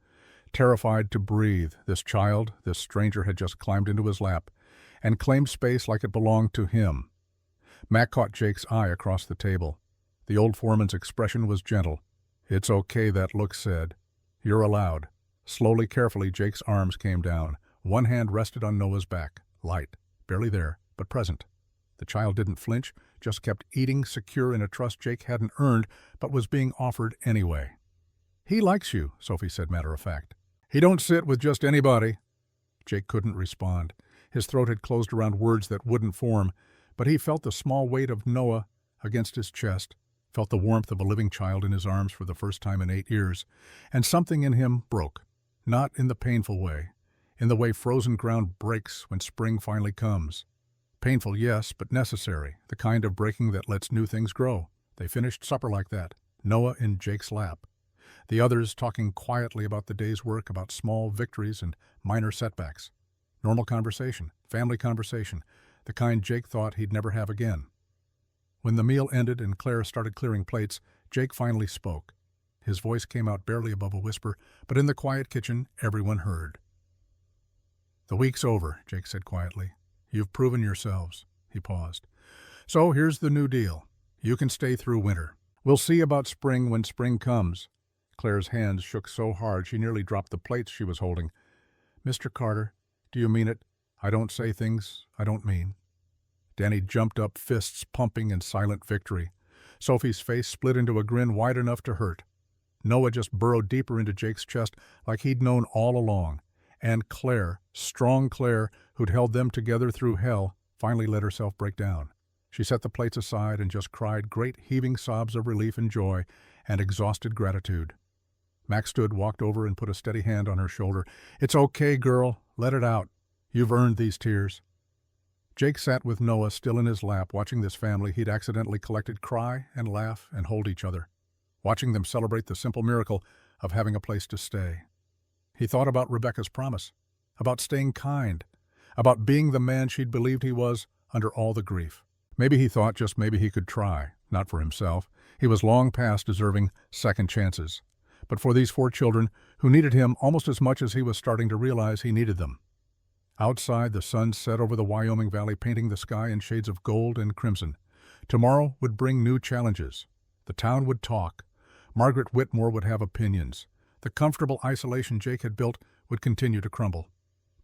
terrified to breathe. This child, this stranger, had just climbed into his lap and claimed space like it belonged to him. Mac caught Jake's eye across the table. The old foreman's expression was gentle. "It's okay," that look said. "You're allowed." Slowly, carefully, Jake's arms came down. One hand rested on Noah's back, light, barely there, but present. The child didn't flinch, just kept eating, secure in a trust Jake hadn't earned, but was being offered anyway. "He likes you," Sophie said matter-of-fact. "He don't sit with just anybody." Jake couldn't respond. His throat had closed around words that wouldn't form, but he felt the small weight of Noah against his chest, felt the warmth of a living child in his arms for the first time in 8 years, and something in him broke, not in the painful way, in the way frozen ground breaks when spring finally comes. Painful, yes, but necessary, the kind of breaking that lets new things grow. They finished supper like that, Noah in Jake's lap. The others talking quietly about the day's work, about small victories and minor setbacks. Normal conversation, family conversation, the kind Jake thought he'd never have again. When the meal ended and Claire started clearing plates, Jake finally spoke. His voice came out barely above a whisper, but in the quiet kitchen, everyone heard. "The week's over," Jake said quietly. "You've proven yourselves." He paused. "So here's the new deal. You can stay through winter. We'll see about spring when spring comes." Claire's hands shook so hard she nearly dropped the plates she was holding. "Mr. Carter, do you mean it? I don't say things I don't mean." Danny jumped up, fists pumping in silent victory. Sophie's face split into a grin wide enough to hurt. Noah just burrowed deeper into Jake's chest like he'd known all along. And Claire, strong Claire, who'd held them together through hell, finally let herself break down. She set the plates aside and just cried great heaving sobs of relief and joy and exhausted gratitude. Mac stood, walked over, and put a steady hand on her shoulder. "It's okay, girl. Let it out. You've earned these tears." Jake sat with Noah still in his lap, watching this family he'd accidentally collected cry and laugh and hold each other, watching them celebrate the simple miracle of having a place to stay. He thought about Rebecca's promise, about staying kind, about being the man she'd believed he was under all the grief. Maybe he thought just maybe he could try, not for himself. He was long past deserving second chances, but for these 4 children who needed him almost as much as he was starting to realize he needed them. Outside, the sun set over the Wyoming Valley, painting the sky in shades of gold and crimson. Tomorrow would bring new challenges. The town would talk. Margaret Whitmore would have opinions. The comfortable isolation Jake had built would continue to crumble.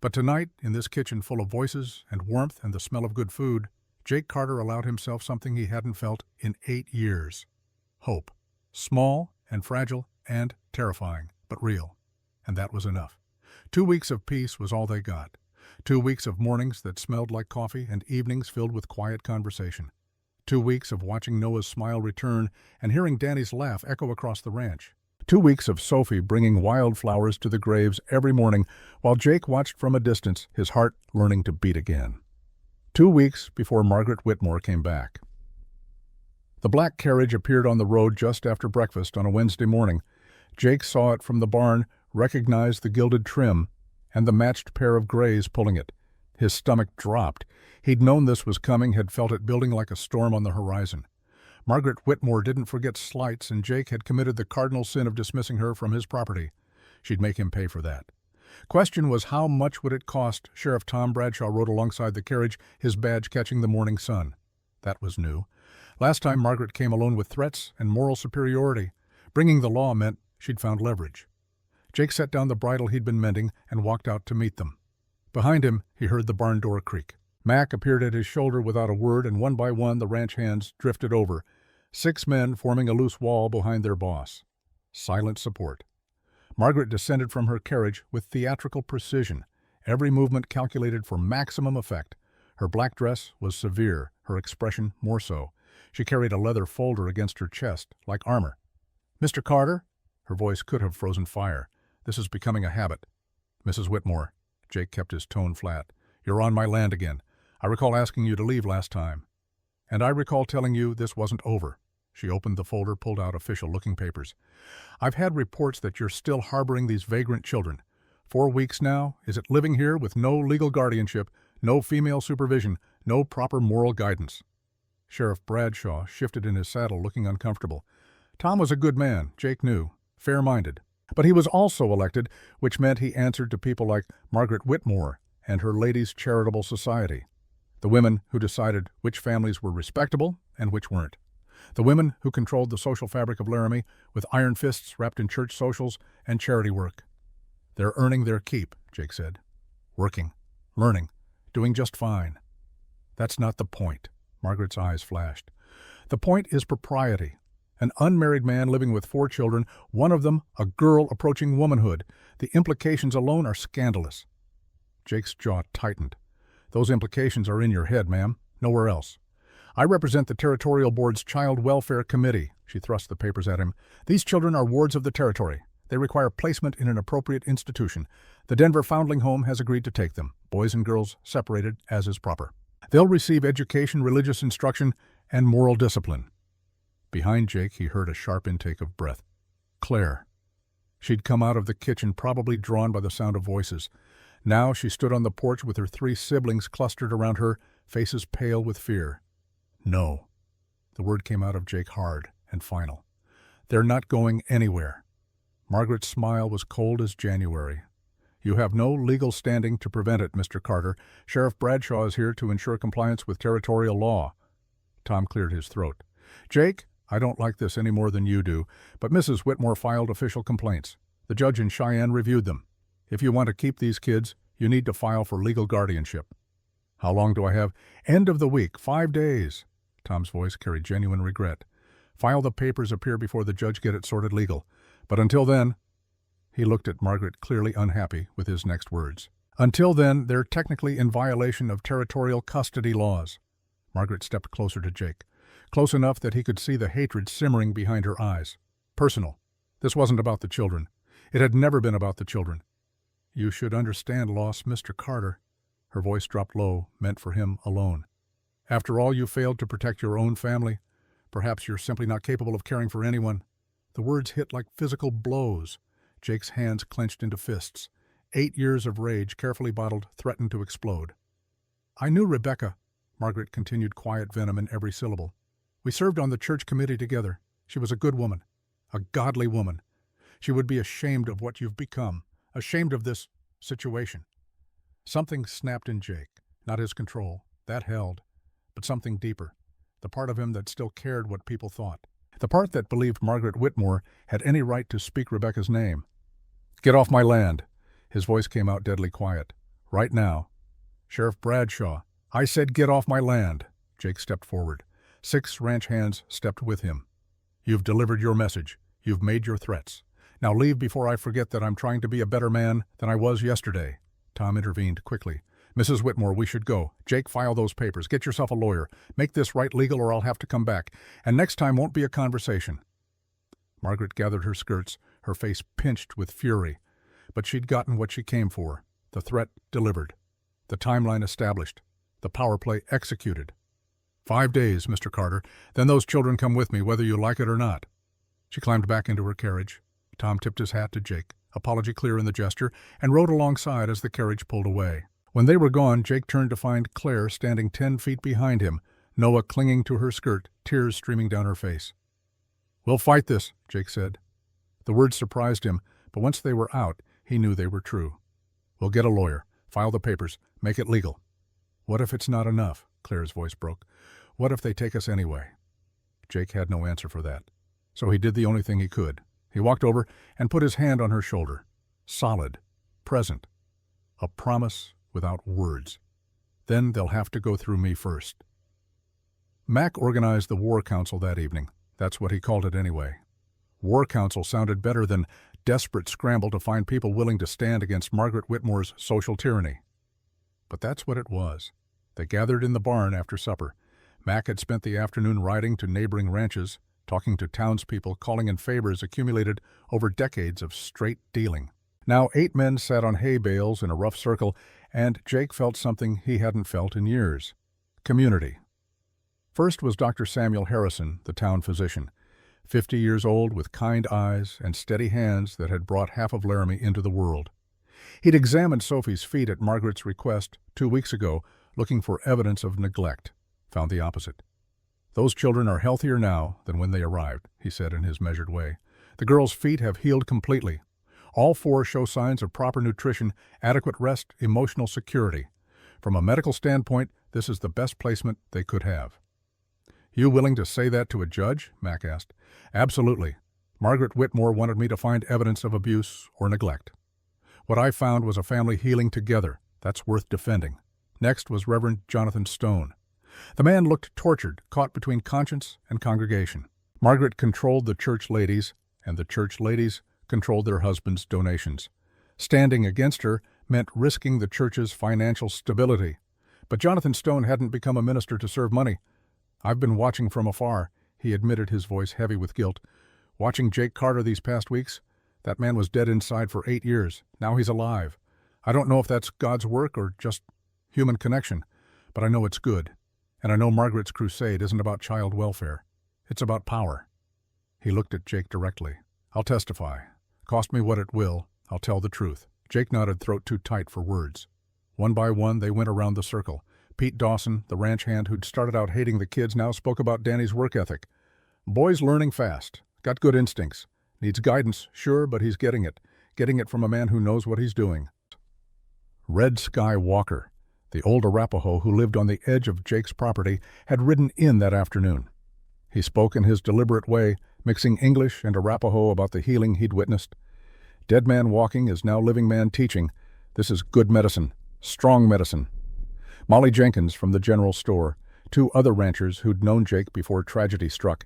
But tonight, in this kitchen full of voices and warmth and the smell of good food, Jake Carter allowed himself something he hadn't felt in 8 years. Hope. Small and fragile and terrifying, but real. And that was enough. 2 weeks of peace was all they got. 2 weeks of mornings that smelled like coffee and evenings filled with quiet conversation. 2 weeks of watching Noah's smile return and hearing Danny's laugh echo across the ranch. 2 weeks of Sophie bringing wildflowers to the graves every morning while Jake watched from a distance, his heart learning to beat again. 2 weeks before Margaret Whitmore came back. The black carriage appeared on the road just after breakfast on a Wednesday morning. Jake saw it from the barn, recognized the gilded trim, and the matched pair of grays pulling it. His stomach dropped. He'd known this was coming, had felt it building like a storm on the horizon. Margaret Whitmore didn't forget slights, and Jake had committed the cardinal sin of dismissing her from his property. She'd make him pay for that. Question was, how much would it cost? Sheriff Tom Bradshaw rode alongside the carriage, his badge catching the morning sun. That was new. Last time Margaret came alone with threats and moral superiority. Bringing the law meant she'd found leverage. Jake set down the bridle he'd been mending and walked out to meet them. Behind him, he heard the barn door creak. Mac appeared at his shoulder without a word, and one by one the ranch hands drifted over. 6 men forming a loose wall behind their boss. Silent support. Margaret descended from her carriage with theatrical precision, every movement calculated for maximum effect. Her black dress was severe, her expression more so. She carried a leather folder against her chest, like armor. "Mr. Carter?" Her voice could have frozen fire. "This is becoming a habit." "Mrs. Whitmore." Jake kept his tone flat. "You're on my land again. I recall asking you to leave last time." And I recall telling you this wasn't over. She opened the folder, pulled out official-looking papers. I've had reports that you're still harboring these vagrant children. 4 weeks now, is it living here with no legal guardianship, no female supervision, no proper moral guidance? Sheriff Bradshaw shifted in his saddle, looking uncomfortable. Tom was a good man, Jake knew, fair-minded. But he was also elected, which meant he answered to people like Margaret Whitmore and her Ladies' Charitable Society. The women who decided which families were respectable and which weren't. The women who controlled the social fabric of Laramie with iron fists wrapped in church socials and charity work. They're earning their keep, Jake said. Working, learning, doing just fine. That's not the point. Margaret's eyes flashed. The point is propriety. An unmarried man living with 4 children, one of them a girl approaching womanhood. The implications alone are scandalous. Jake's jaw tightened. Those implications are in your head, ma'am, nowhere else. I represent the Territorial Board's Child Welfare Committee. She thrust the papers at him. These children are wards of the territory. They require placement in an appropriate institution. The Denver Foundling Home has agreed to take them, boys and girls separated as is proper. They'll receive education, religious instruction, and moral discipline. Behind Jake, he heard a sharp intake of breath. Claire. She'd come out of the kitchen, probably drawn by the sound of voices. Now she stood on the porch with her 3 siblings clustered around her, faces pale with fear. No. The word came out of Jake hard and final. They're not going anywhere. Margaret's smile was cold as January. You have no legal standing to prevent it, Mr. Carter. Sheriff Bradshaw is here to ensure compliance with territorial law. Tom cleared his throat. Jake, I don't like this any more than you do, but Mrs. Whitmore filed official complaints. The judge in Cheyenne reviewed them. If you want to keep these kids, you need to file for legal guardianship. How long do I have? End of the week, 5 days. Tom's voice carried genuine regret. File the papers, appear before the judge, get it sorted legal. But until then, he looked at Margaret, clearly unhappy with his next words. Until then, they're technically in violation of territorial custody laws. Margaret stepped closer to Jake, close enough that he could see the hatred simmering behind her eyes. Personal. This wasn't about the children. It had never been about the children. You should understand loss, Mr. Carter. Her voice dropped low, meant for him alone. After all, you failed to protect your own family. Perhaps you're simply not capable of caring for anyone. The words hit like physical blows. Jake's hands clenched into fists. 8 years of rage, carefully bottled, threatened to explode. I knew Rebecca, Margaret continued, quiet venom in every syllable. We served on the church committee together. She was a good woman, a godly woman. She would be ashamed of what you've become, ashamed of this situation. Something snapped in Jake, not his control, that held, but something deeper, the part of him that still cared what people thought, the part that believed Margaret Whitmore had any right to speak Rebecca's name. Get off my land. His voice came out deadly quiet. Right now. Sheriff Bradshaw, I said get off my land. Jake stepped forward. 6 ranch hands stepped with him. You've delivered your message. You've made your threats. Now leave before I forget that I'm trying to be a better man than I was yesterday. Tom intervened quickly. Mrs. Whitmore, we should go. Jake, file those papers. Get yourself a lawyer. Make this right legal or I'll have to come back. And next time won't be a conversation. Margaret gathered her skirts, her face pinched with fury. But she'd gotten what she came for. The threat delivered. The timeline established. The power play executed. 5 days, Mr. Carter. Then those children come with me, whether you like it or not. She climbed back into her carriage. Tom tipped his hat to Jake, apology clear in the gesture, and rode alongside as the carriage pulled away. When they were gone, Jake turned to find Claire standing 10 feet behind him, Noah clinging to her skirt, tears streaming down her face. We'll fight this, Jake said. The words surprised him, but once they were out, he knew they were true. We'll get a lawyer, file the papers, make it legal. What if it's not enough? Claire's voice broke. What if they take us anyway? Jake had no answer for that, so he did the only thing he could. He walked over and put his hand on her shoulder. Solid, present, a promise without words. Then they'll have to go through me first. Mac organized the War Council that evening. That's what he called it anyway. War Council sounded better than desperate scramble to find people willing to stand against Margaret Whitmore's social tyranny. But that's what it was. They gathered in the barn after supper. Mac had spent the afternoon riding to neighboring ranches, talking to townspeople, calling in favors accumulated over decades of straight dealing. Now 8 men sat on hay bales in a rough circle, and Jake felt something he hadn't felt in years. Community. First was Dr. Samuel Harrison, the town physician, 50 years old with kind eyes and steady hands that had brought half of Laramie into the world. He'd examined Sophie's feet at Margaret's request 2 weeks ago, looking for evidence of neglect. Found the opposite. "Those children are healthier now than when they arrived," he said in his measured way. "The girls' feet have healed completely. All 4 show signs of proper nutrition, adequate rest, emotional security. From a medical standpoint, this is the best placement they could have." "You willing to say that to a judge?" Mac asked. "Absolutely. Margaret Whitmore wanted me to find evidence of abuse or neglect. What I found was a family healing together. That's worth defending." Next was Reverend Jonathan Stone. The man looked tortured, caught between conscience and congregation. Margaret controlled the church ladies, and the church ladies controlled their husbands' donations. Standing against her meant risking the church's financial stability. But Jonathan Stone hadn't become a minister to serve money. "I've been watching from afar," he admitted, his voice heavy with guilt. "Watching Jake Carter these past weeks. That man was dead inside for 8 years. Now he's alive. I don't know if that's God's work or just human connection, but I know it's good. And I know Margaret's crusade isn't about child welfare. It's about power." He looked at Jake directly. "I'll testify. Cost me what it will, I'll tell the truth." Jake nodded, throat too tight for words. One by one, they went around the circle. Pete Dawson, the ranch hand who'd started out hating the kids, now spoke about Danny's work ethic. "Boy's learning fast. Got good instincts. Needs guidance, sure, but he's getting it. Getting it from a man who knows what he's doing." Red Sky Walker, the old Arapaho who lived on the edge of Jake's property, had ridden in that afternoon. He spoke in his deliberate way, mixing English and Arapaho about the healing he'd witnessed. "Dead man walking is now living man teaching. This is good medicine, strong medicine." Molly Jenkins from the general store, 2 other ranchers who'd known Jake before tragedy struck.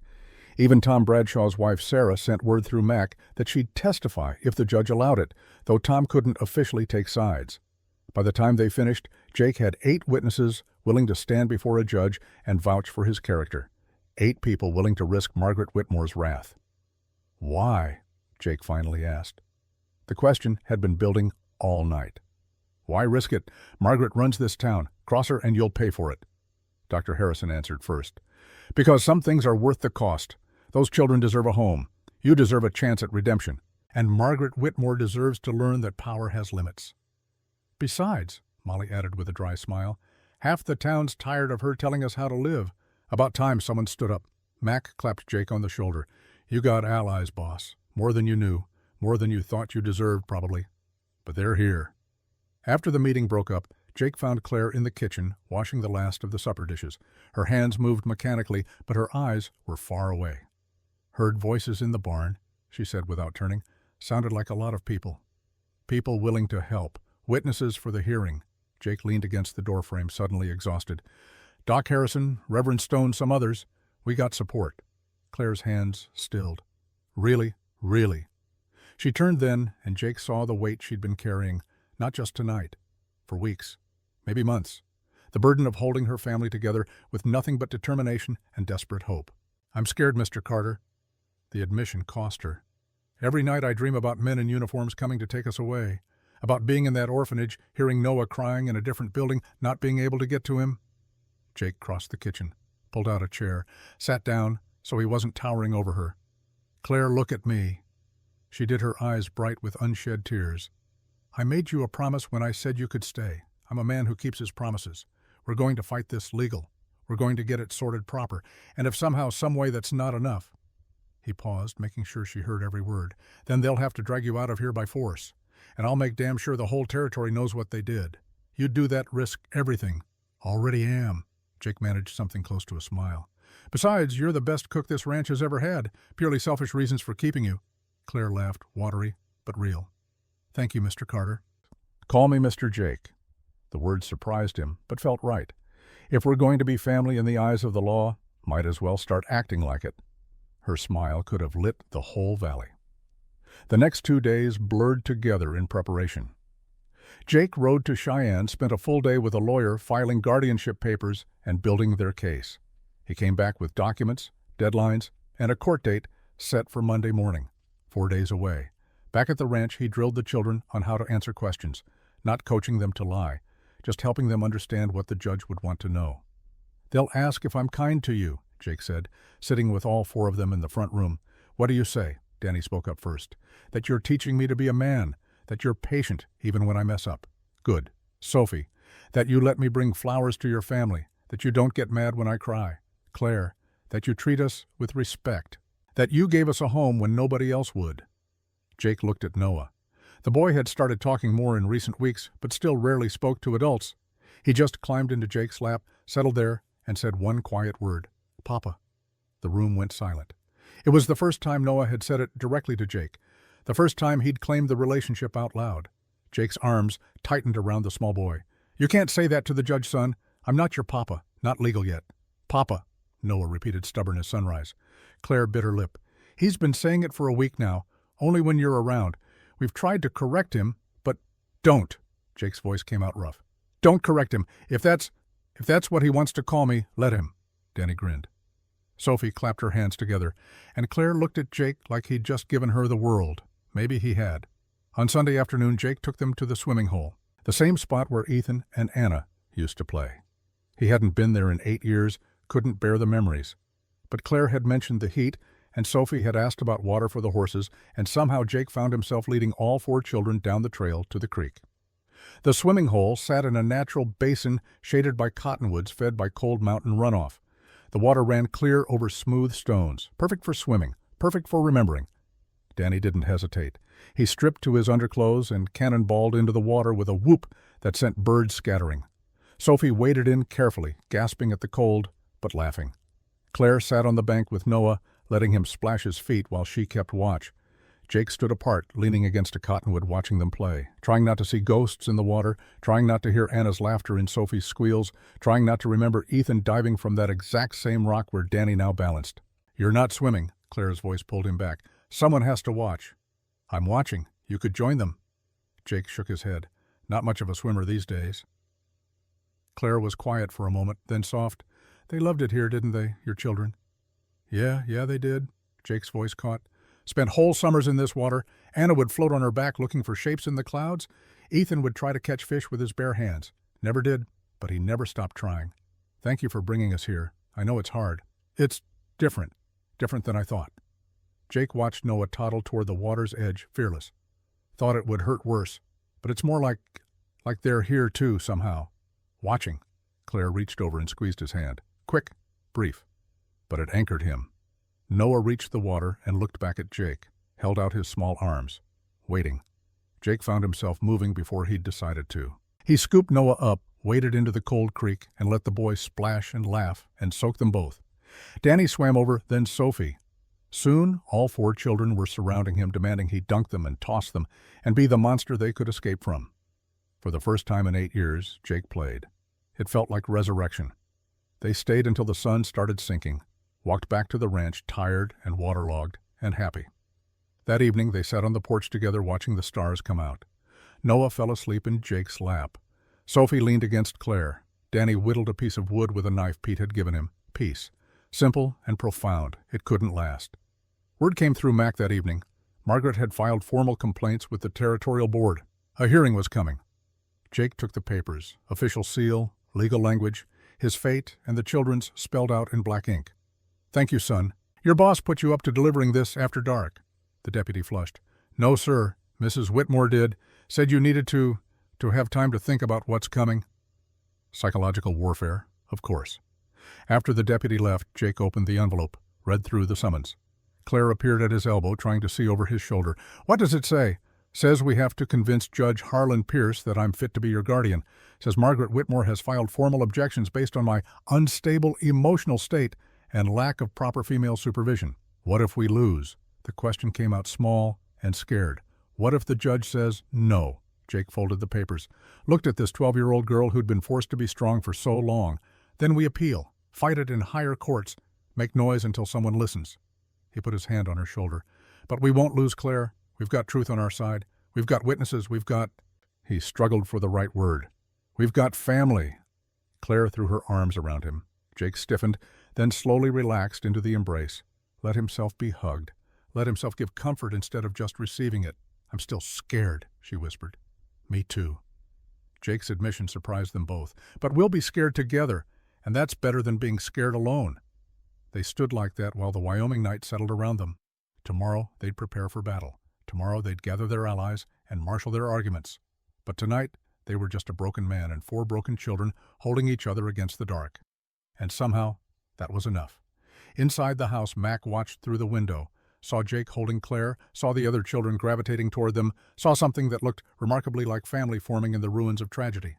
Even Tom Bradshaw's wife Sarah sent word through Mac that she'd testify if the judge allowed it, though Tom couldn't officially take sides. By the time they finished, Jake had 8 witnesses willing to stand before a judge and vouch for his character. 8 people willing to risk Margaret Whitmore's wrath. "Why?" Jake finally asked. The question had been building all night. "Why risk it? Margaret runs this town. Cross her and you'll pay for it." Dr. Harrison answered first. "Because some things are worth the cost. Those children deserve a home. You deserve a chance at redemption. And Margaret Whitmore deserves to learn that power has limits." "Besides," Molly added with a dry smile, "half the town's tired of her telling us how to live." About time someone stood up. Mac clapped Jake on the shoulder. "You got allies, boss. More than you knew. More than you thought you deserved, probably. But they're here." After the meeting broke up, Jake found Claire in the kitchen, washing the last of the supper dishes. Her hands moved mechanically, but her eyes were far away. "Heard voices in the barn," she said without turning. "Sounded like a lot of people. People willing to help. Witnesses for the hearing." Jake leaned against the doorframe, suddenly exhausted. "Doc Harrison, Reverend Stone, some others. We got support." Claire's hands stilled. "Really? Really?" She turned then, and Jake saw the weight she'd been carrying, not just tonight, for weeks, maybe months. The burden of holding her family together with nothing but determination and desperate hope. "I'm scared, Mr. Carter." The admission cost her. "Every night I dream about men in uniforms coming to take us away. About being in that orphanage, hearing Noah crying in a different building, not being able to get to him." Jake crossed the kitchen, pulled out a chair, sat down so he wasn't towering over her. "Claire, look at me." She did, her eyes bright with unshed tears. "I made you a promise when I said you could stay. I'm a man who keeps his promises. We're going to fight this legal. We're going to get it sorted proper. And if somehow, some way that's not enough—" He paused, making sure she heard every word. "Then they'll have to drag you out of here by force. And I'll make damn sure the whole territory knows what they did. You'd do that, risk everything." "Already am." Jake managed something close to a smile. "Besides, you're the best cook this ranch has ever had. Purely selfish reasons for keeping you." Claire laughed, watery but real. "Thank you, Mr. Carter." "Call me Mr. Jake." The word surprised him, but felt right. If we're going to be family in the eyes of the law, might as well start acting like it. Her smile could have lit the whole valley. The next 2 days blurred together in preparation. Jake rode to Cheyenne, spent a full day with a lawyer filing guardianship papers and building their case. He came back with documents, deadlines, and a court date set for Monday morning, 4 days away. Back at the ranch, he drilled the children on how to answer questions, not coaching them to lie, just helping them understand what the judge would want to know. They'll ask if I'm kind to you, Jake said, sitting with all four of them in the front room. What do you say? Danny spoke up first. That you're teaching me to be a man, that you're patient even when I mess up. Good. Sophie, that you let me bring flowers to your family, that you don't get mad when I cry. Claire, that you treat us with respect, that you gave us a home when nobody else would. Jake looked at Noah. The boy had started talking more in recent weeks, but still rarely spoke to adults. He just climbed into Jake's lap, settled there, and said one quiet word, Papa. The room went silent. It was the first time Noah had said it directly to Jake, the first time he'd claimed the relationship out loud. Jake's arms tightened around the small boy. You can't say that to the judge, son. I'm not your papa, not legal yet. Papa, Noah repeated, stubborn as sunrise. Claire bit her lip. He's been saying it for a week now, only when you're around. We've tried to correct him, but don't. Jake's voice came out rough. Don't correct him. If that's what he wants to call me, let him. Danny grinned. Sophie clapped her hands together, and Claire looked at Jake like he'd just given her the world. Maybe he had. On Sunday afternoon, Jake took them to the swimming hole, the same spot where Ethan and Anna used to play. He hadn't been there in 8 years, couldn't bear the memories. But Claire had mentioned the heat, and Sophie had asked about water for the horses, and somehow Jake found himself leading all 4 children down the trail to the creek. The swimming hole sat in a natural basin shaded by cottonwoods fed by cold mountain runoff. The water ran clear over smooth stones, perfect for swimming, perfect for remembering. Danny didn't hesitate. He stripped to his underclothes and cannonballed into the water with a whoop that sent birds scattering. Sophie waded in carefully, gasping at the cold, but laughing. Claire sat on the bank with Noah, letting him splash his feet while she kept watch. Jake stood apart, leaning against a cottonwood, watching them play, trying not to see ghosts in the water, trying not to hear Anna's laughter in Sophie's squeals, trying not to remember Ethan diving from that exact same rock where Danny now balanced. You're not swimming, Claire's voice pulled him back. Someone has to watch. I'm watching. You could join them. Jake shook his head. Not much of a swimmer these days. Claire was quiet for a moment, then soft. They loved it here, didn't they, your children? Yeah, they did, Jake's voice caught. Spent whole summers in this water. Anna would float on her back looking for shapes in the clouds. Ethan would try to catch fish with his bare hands. Never did, but he never stopped trying. Thank you for bringing us here. I know it's hard. It's different than I thought. Jake watched Noah toddle toward the water's edge, fearless. Thought it would hurt worse, but it's more like they're here too somehow. Watching. Claire reached over and squeezed his hand. Quick, brief, but it anchored him. Noah reached the water and looked back at Jake, held out his small arms, waiting. Jake found himself moving before he'd decided to. He scooped Noah up, waded into the cold creek, and let the boy splash and laugh and soak them both. Danny swam over, then Sophie. Soon, all 4 children were surrounding him, demanding he dunk them and toss them and be the monster they could escape from. For the first time in 8 years, Jake played. It felt like resurrection. They stayed until the sun started sinking, walked back to the ranch tired and waterlogged and happy. That evening, they sat on the porch together watching the stars come out. Noah fell asleep in Jake's lap. Sophie leaned against Claire. Danny whittled a piece of wood with a knife Pete had given him. Peace. Simple and profound. It couldn't last. Word came through Mac that evening. Margaret had filed formal complaints with the territorial board. A hearing was coming. Jake took the papers, official seal, legal language, his fate and the children's spelled out in black ink. Thank you, son. Your boss put you up to delivering this after dark. The deputy flushed. No, sir. Mrs. Whitmore did. Said you needed to have time to think about what's coming. Psychological warfare, of course. After the deputy left, Jake opened the envelope, read through the summons. Claire appeared at his elbow, trying to see over his shoulder. What does it say? Says we have to convince Judge Harlan Pierce that I'm fit to be your guardian. Says Margaret Whitmore has filed formal objections based on my unstable emotional state and lack of proper female supervision. What if we lose? The question came out small and scared. What if the judge says no? Jake folded the papers, looked at this 12-year-old girl who'd been forced to be strong for so long. Then we appeal, fight it in higher courts, make noise until someone listens. He put his hand on her shoulder. But we won't lose, Claire. We've got truth on our side. We've got witnesses. We've got... He struggled for the right word. We've got family. Claire threw her arms around him. Jake stiffened, then slowly relaxed into the embrace. Let himself be hugged. Let himself give comfort instead of just receiving it. I'm still scared, she whispered. Me too. Jake's admission surprised them both. But we'll be scared together. And that's better than being scared alone. They stood like that while the Wyoming night settled around them. Tomorrow they'd prepare for battle. Tomorrow they'd gather their allies and marshal their arguments. But tonight they were just a broken man and 4 broken children holding each other against the dark. And somehow that was enough. Inside the house, Mac watched through the window, saw Jake holding Claire, saw the other children gravitating toward them, saw something that looked remarkably like family forming in the ruins of tragedy.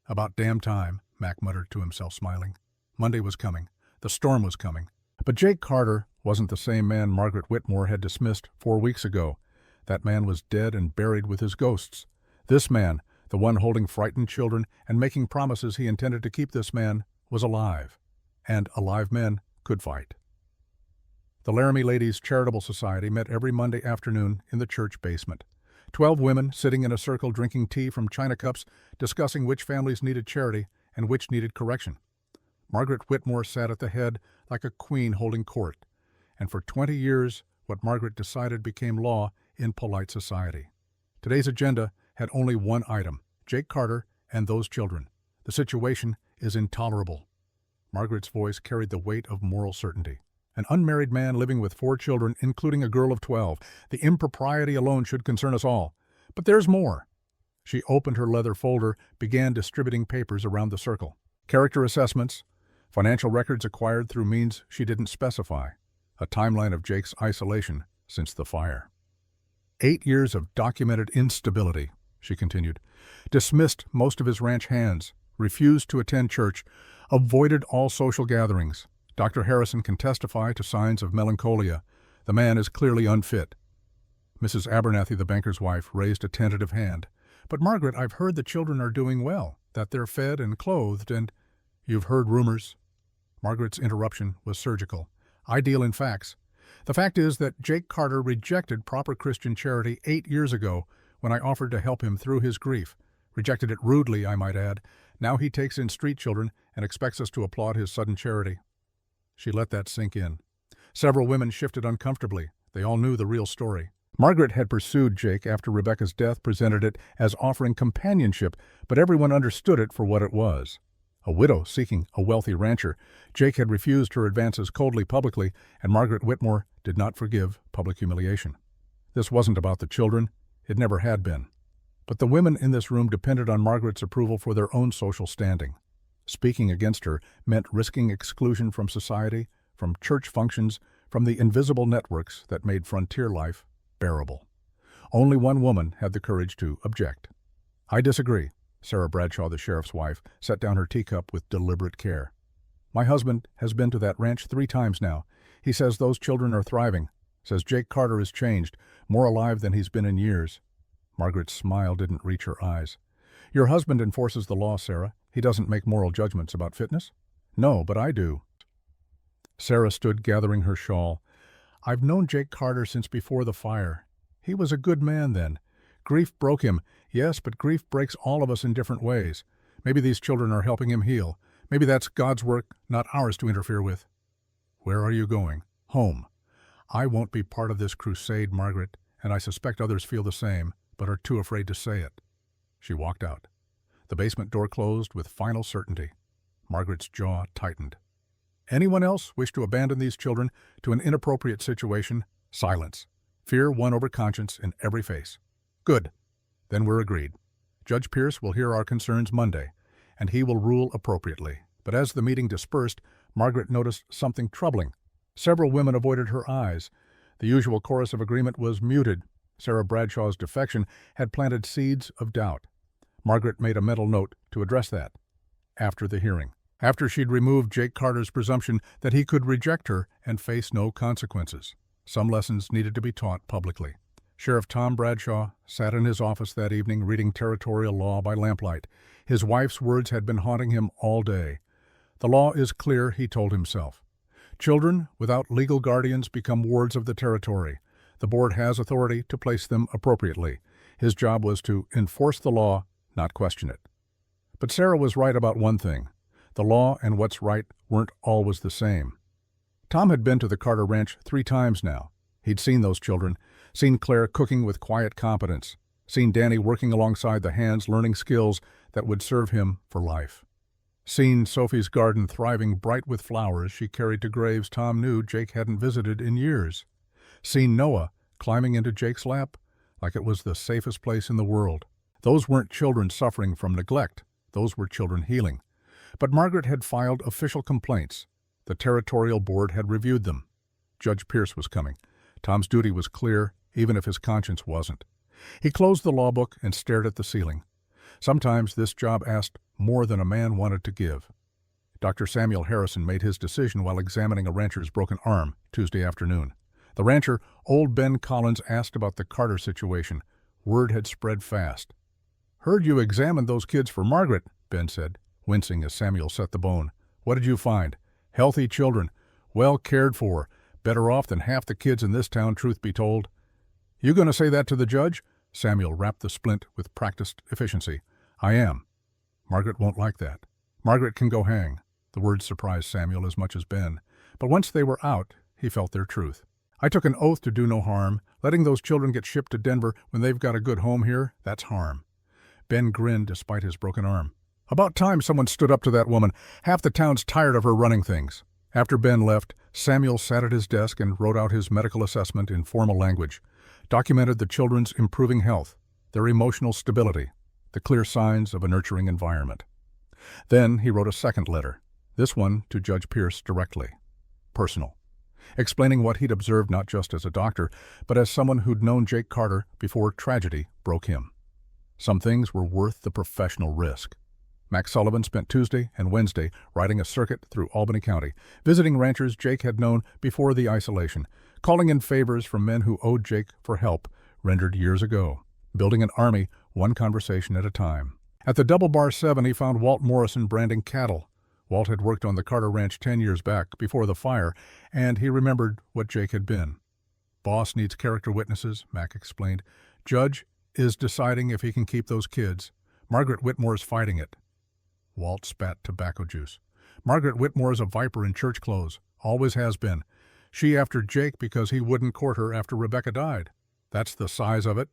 About damn time, Mac muttered to himself, smiling. Monday was coming. The storm was coming. But Jake Carter wasn't the same man Margaret Whitmore had dismissed 4 weeks ago. That man was dead and buried with his ghosts. This man, the one holding frightened children and making promises he intended to keep this man, was alive. And alive men could fight. The Laramie Ladies Charitable Society met every Monday afternoon in the church basement. 12 women sitting in a circle drinking tea from china cups, discussing which families needed charity and which needed correction. Margaret Whitmore sat at the head like a queen holding court, and for 20 years what Margaret decided became law in polite society. Today's agenda had only one item: Jake Carter and those children. The situation is intolerable. Margaret's voice carried the weight of moral certainty. An unmarried man living with 4 children, including a girl of 12. The impropriety alone should concern us all. But there's more. She opened her leather folder, began distributing papers around the circle. Character assessments, financial records acquired through means she didn't specify, a timeline of Jake's isolation since the fire. 8 years of documented instability, she continued. Dismissed most of his ranch hands, refused to attend church, avoided all social gatherings. Dr. Harrison can testify to signs of melancholia. The man is clearly unfit. Mrs. Abernathy, the banker's wife, raised a tentative hand. But Margaret, I've heard the children are doing well, that they're fed and clothed, and— You've heard rumors. Margaret's interruption was surgical. I deal in facts. The fact is that Jake Carter rejected proper Christian charity 8 years ago when I offered to help him through his grief. Rejected it rudely, I might add. Now he takes in street children and expects us to applaud his sudden charity. She let that sink in. Several women shifted uncomfortably. They all knew the real story. Margaret had pursued Jake after Rebecca's death, presented it as offering companionship, but everyone understood it for what it was. A widow seeking a wealthy rancher. Jake had refused her advances coldly publicly, and Margaret Whitmore did not forgive public humiliation. This wasn't about the children. It never had been. But the women in this room depended on Margaret's approval for their own social standing. Speaking against her meant risking exclusion from society, from church functions, from the invisible networks that made frontier life bearable. Only one woman had the courage to object. I disagree. Sarah Bradshaw, the sheriff's wife, set down her teacup with deliberate care. My husband has been to that ranch 3 times now. He says those children are thriving, says Jake Carter is changed, more alive than he's been in years. Margaret's smile didn't reach her eyes. Your husband enforces the law, Sarah. He doesn't make moral judgments about fitness? No, but I do. Sarah stood gathering her shawl. I've known Jake Carter since before the fire. He was a good man then. Grief broke him. Yes, but grief breaks all of us in different ways. Maybe these children are helping him heal. Maybe that's God's work, not ours to interfere with. Where are you going? Home. I won't be part of this crusade, Margaret, and I suspect others feel the same, but are too afraid to say it. She walked out. The basement door closed with final certainty. Margaret's jaw tightened. Anyone else wish to abandon these children to an inappropriate situation? Silence. Fear won over conscience in every face. Good. Then we're agreed. Judge Pierce will hear our concerns Monday, and he will rule appropriately. But as the meeting dispersed, Margaret noticed something troubling. Several women avoided her eyes. The usual chorus of agreement was muted. Sarah Bradshaw's defection had planted seeds of doubt. Margaret made a mental note to address that. After the hearing. After she'd removed Jake Carter's presumption that he could reject her and face no consequences. Some lessons needed to be taught publicly. Sheriff Tom Bradshaw sat in his office that evening reading territorial law by lamplight. His wife's words had been haunting him all day. The law is clear, he told himself. Children without legal guardians become wards of the territory. The board has authority to place them appropriately. His job was to enforce the law, not question it. But Sarah was right about one thing. The law and what's right weren't always the same. Tom had been to the Carter Ranch 3 times now. He'd seen those children, seen Claire cooking with quiet competence, seen Danny working alongside the hands learning skills that would serve him for life. Seen Sophie's garden thriving bright with flowers she carried to graves Tom knew Jake hadn't visited in years. Seen Noah climbing into Jake's lap like it was the safest place in the world. Those weren't children suffering from neglect. Those were children healing. But Margaret had filed official complaints. The territorial board had reviewed them. Judge Pierce was coming. Tom's duty was clear, even if his conscience wasn't. He closed the law book and stared at the ceiling. Sometimes this job asked more than a man wanted to give. Dr. Samuel Harrison made his decision while examining a rancher's broken arm Tuesday afternoon. The rancher, old Ben Collins, asked about the Carter situation. Word had spread fast. "Heard you examined those kids for Margaret," Ben said, wincing as Samuel set the bone. "What did you find? Healthy children, well cared for, better off than half the kids in this town, truth be told." "You going to say that to the judge?" Samuel rapped the splint with practiced efficiency. "I am. Margaret won't like that. Margaret can go hang." The words surprised Samuel as much as Ben, but once they were out, he felt their truth. "I took an oath to do no harm. Letting those children get shipped to Denver when they've got a good home here, that's harm." Ben grinned despite his broken arm. "About time someone stood up to that woman. Half the town's tired of her running things." After Ben left, Samuel sat at his desk and wrote out his medical assessment in formal language, documented the children's improving health, their emotional stability, the clear signs of a nurturing environment. Then he wrote a second letter, this one to Judge Pierce directly, personal, explaining what he'd observed not just as a doctor, but as someone who'd known Jake Carter before tragedy broke him. Some things were worth the professional risk. Mac Sullivan spent Tuesday and Wednesday riding a circuit through Albany County, visiting ranchers Jake had known before the isolation, calling in favors from men who owed Jake for help rendered years ago, building an army one conversation at a time. At the Double Bar 7 he found Walt Morrison branding cattle. Walt had worked on the Carter Ranch 10 years back, before the fire, and he remembered what Jake had been. "Boss needs character witnesses," Mac explained. "Judge is deciding if he can keep those kids. Margaret Whitmore's fighting it." Walt spat tobacco juice. "Margaret Whitmore's a viper in church clothes. Always has been. She after Jake because he wouldn't court her after Rebecca died. That's the size of it.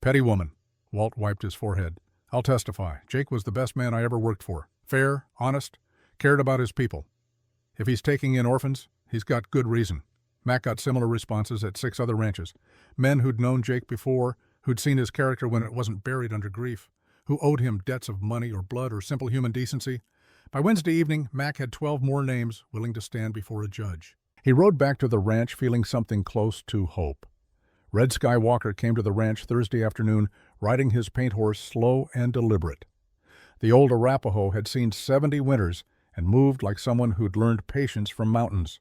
Petty woman." Walt wiped his forehead. "I'll testify. Jake was the best man I ever worked for. Fair, honest, cared about his people. If he's taking in orphans, he's got good reason." Mac got similar responses at 6 other ranches. Men who'd known Jake before, who'd seen his character when it wasn't buried under grief, who owed him debts of money or blood or simple human decency. By Wednesday evening, Mac had 12 more names willing to stand before a judge. He rode back to the ranch feeling something close to hope. Red Sky Walker came to the ranch Thursday afternoon, riding his paint horse slow and deliberate. The old Arapaho had seen 70 winters and moved like someone who'd learned patience from mountains.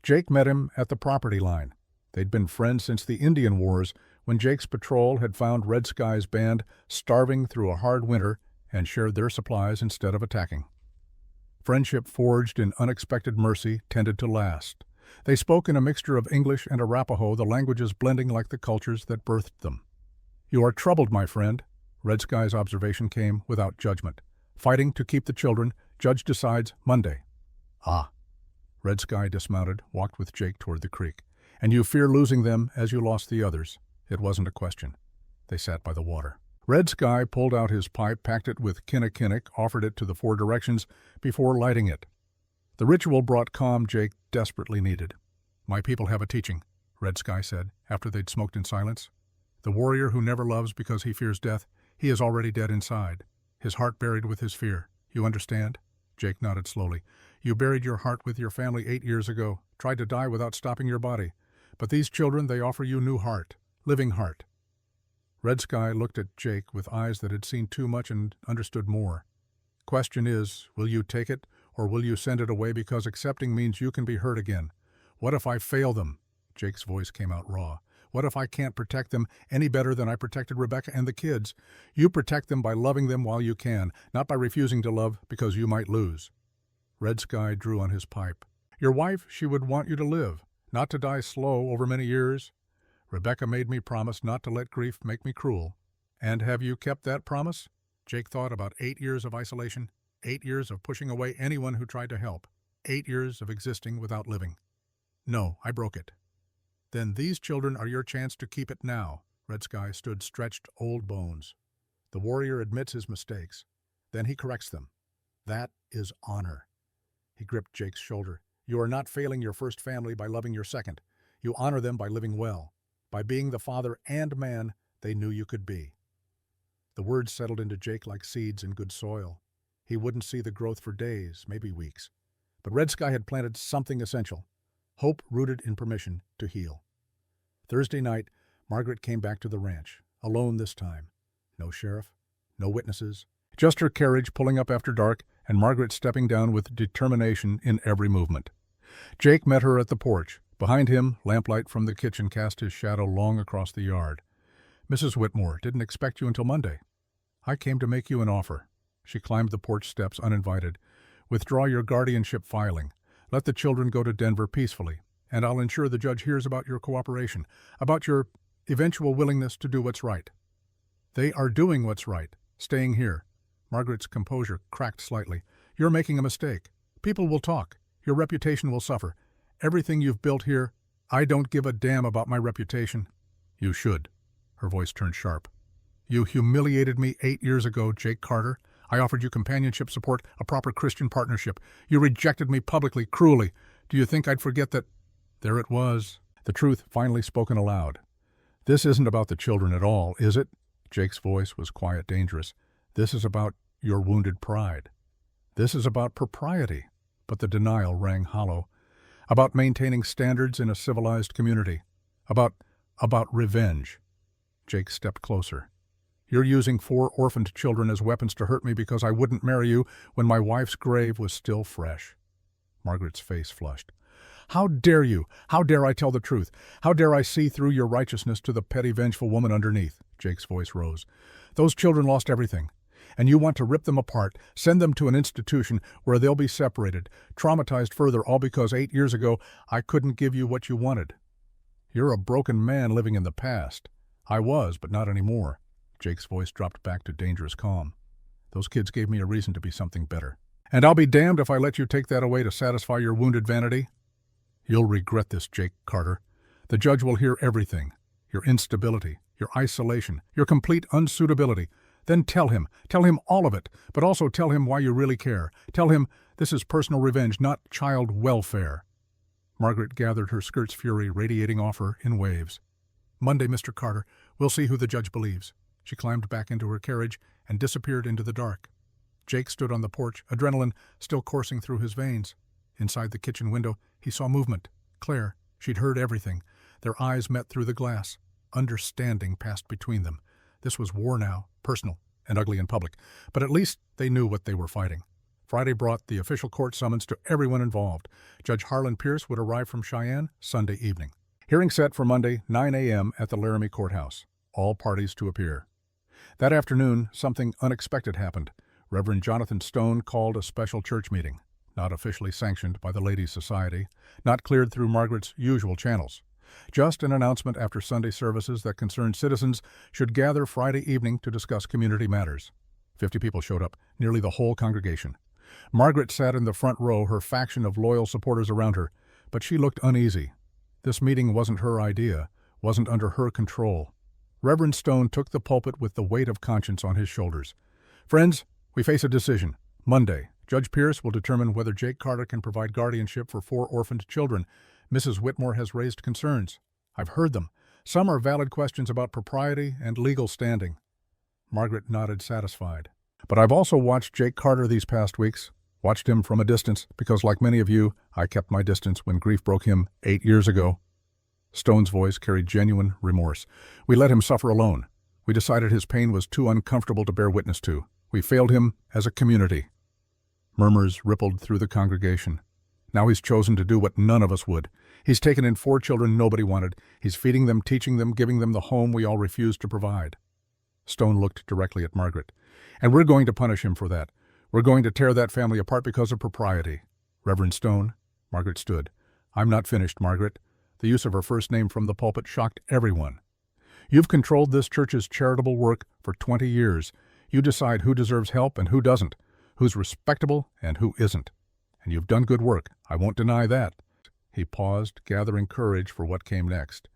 Jake met him at the property line. They'd been friends since the Indian Wars, when Jake's patrol had found Red Sky's band starving through a hard winter and shared their supplies instead of attacking. Friendship forged in unexpected mercy tended to last. They spoke in a mixture of English and Arapaho, the languages blending like the cultures that birthed them. "You are troubled, my friend." Red Sky's observation came without judgment. "Fighting to keep the children. Judge decides Monday." "Ah." Red Sky dismounted, walked with Jake toward the creek. "And you fear losing them as you lost the others." It wasn't a question. They sat by the water. Red Sky pulled out his pipe, packed it with kinnikinnick, offered it to the 4 directions before lighting it. The ritual brought calm Jake desperately needed. "My people have a teaching," Red Sky said, after they'd smoked in silence. "The warrior who never loves because he fears death, he is already dead inside, his heart buried with his fear. You understand?" Jake nodded slowly. "You buried your heart with your family 8 years ago, tried to die without stopping your body. But these children, they offer you new heart, living heart." Red Sky looked at Jake with eyes that had seen too much and understood more. "Question is, will you take it, or will you send it away because accepting means you can be hurt again? What if I fail them?" Jake's voice came out raw. "What if I can't protect them any better than I protected Rebecca and the kids? You protect them by loving them while you can, not by refusing to love because you might lose." Red Sky drew on his pipe. "Your wife, she would want you to live, not to die slow over many years. Rebecca made me promise not to let grief make me cruel. And have you kept that promise?" Jake thought about 8 years of isolation, 8 years of pushing away anyone who tried to help, 8 years of existing without living. "No, I broke it." "Then these children are your chance to keep it now." Red Sky stood stretched old bones. The warrior admits his mistakes. Then he corrects them. That is honor. He gripped Jake's shoulder. You are not failing your first family by loving your second. You honor them by living well, by being the father and man they knew you could be. The words settled into Jake like seeds in good soil. He wouldn't see the growth for days, maybe weeks. But Red Sky had planted something essential, hope rooted in permission to heal. Thursday night, Margaret came back to the ranch, alone this time. No sheriff, no witnesses, just her carriage pulling up after dark and Margaret stepping down with determination in every movement. Jake met her at the porch. Behind him, lamplight from the kitchen cast his shadow long across the yard. Mrs. Whitmore didn't expect you until Monday. I came to make you an offer. She climbed the porch steps uninvited. Withdraw your guardianship filing. Let the children go to Denver peacefully, and I'll ensure the judge hears about your cooperation, about your eventual willingness to do what's right. They are doing what's right, staying here. Margaret's composure cracked slightly. You're making a mistake. People will talk. Your reputation will suffer. Everything you've built here, I don't give a damn about my reputation. You should. Her voice turned sharp. You humiliated me 8 years ago, Jake Carter. I offered you companionship support, a proper Christian partnership. You rejected me publicly, cruelly. Do you think I'd forget that? There it was. The truth finally spoken aloud. This isn't about the children at all, is it? Jake's voice was quiet, dangerous. This is about your wounded pride. This is about propriety. But the denial rang hollow. About maintaining standards in a civilized community. About revenge. Jake stepped closer. You're using 4 orphaned children as weapons to hurt me because I wouldn't marry you when my wife's grave was still fresh. Margaret's face flushed. How dare you? How dare I tell the truth? How dare I see through your righteousness to the petty, vengeful woman underneath? Jake's voice rose. Those children lost everything, and you want to rip them apart, send them to an institution where they'll be separated, traumatized further, all because 8 years ago I couldn't give you what you wanted. You're a broken man living in the past. I was, but not anymore. Jake's voice dropped back to dangerous calm. Those kids gave me a reason to be something better. And I'll be damned if I let you take that away to satisfy your wounded vanity. You'll regret this, Jake Carter. The judge will hear everything. Your instability, your isolation, your complete unsuitability. Then tell him all of it, but also tell him why you really care. Tell him this is personal revenge, not child welfare. Margaret gathered her skirt's fury radiating off her in waves. Monday, Mr. Carter. We'll see who the judge believes. She climbed back into her carriage and disappeared into the dark. Jake stood on the porch, adrenaline still coursing through his veins. Inside the kitchen window, he saw movement. Claire, she'd heard everything. Their eyes met through the glass. Understanding passed between them. This was war now, personal and ugly in public, but at least they knew what they were fighting. Friday brought the official court summons to everyone involved. Judge Harlan Pierce would arrive from Cheyenne Sunday evening. Hearing set for Monday, 9 a.m. at the Laramie Courthouse. All parties to appear. That afternoon, something unexpected happened. Reverend Jonathan Stone called a special church meeting, not officially sanctioned by the Ladies' Society, not cleared through Margaret's usual channels. Just an announcement after Sunday services that concerned citizens should gather Friday evening to discuss community matters. 50 people showed up, nearly the whole congregation. Margaret sat in the front row, her faction of loyal supporters around her, but she looked uneasy. This meeting wasn't her idea, wasn't under her control. Reverend Stone took the pulpit with the weight of conscience on his shoulders. Friends, we face a decision. Monday, Judge Pierce will determine whether Jake Carter can provide guardianship for 4 orphaned children. Mrs. Whitmore has raised concerns. I've heard them. Some are valid questions about propriety and legal standing. Margaret nodded, satisfied. But I've also watched Jake Carter these past weeks, watched him from a distance, because like many of you, I kept my distance when grief broke him 8 years ago. Stone's voice carried genuine remorse. We let him suffer alone. We decided his pain was too uncomfortable to bear witness to. We failed him as a community. Murmurs rippled through the congregation. Now he's chosen to do what none of us would. He's taken in 4 children nobody wanted. He's feeding them, teaching them, giving them the home we all refused to provide. Stone looked directly at Margaret. And we're going to punish him for that. We're going to tear that family apart because of propriety. Reverend Stone, Margaret stood. I'm not finished, Margaret. The use of her first name from the pulpit shocked everyone. You've controlled this church's charitable work for 20 years. You decide who deserves help and who doesn't, who's respectable and who isn't. And you've done good work. I won't deny that. He paused, gathering courage for what came next.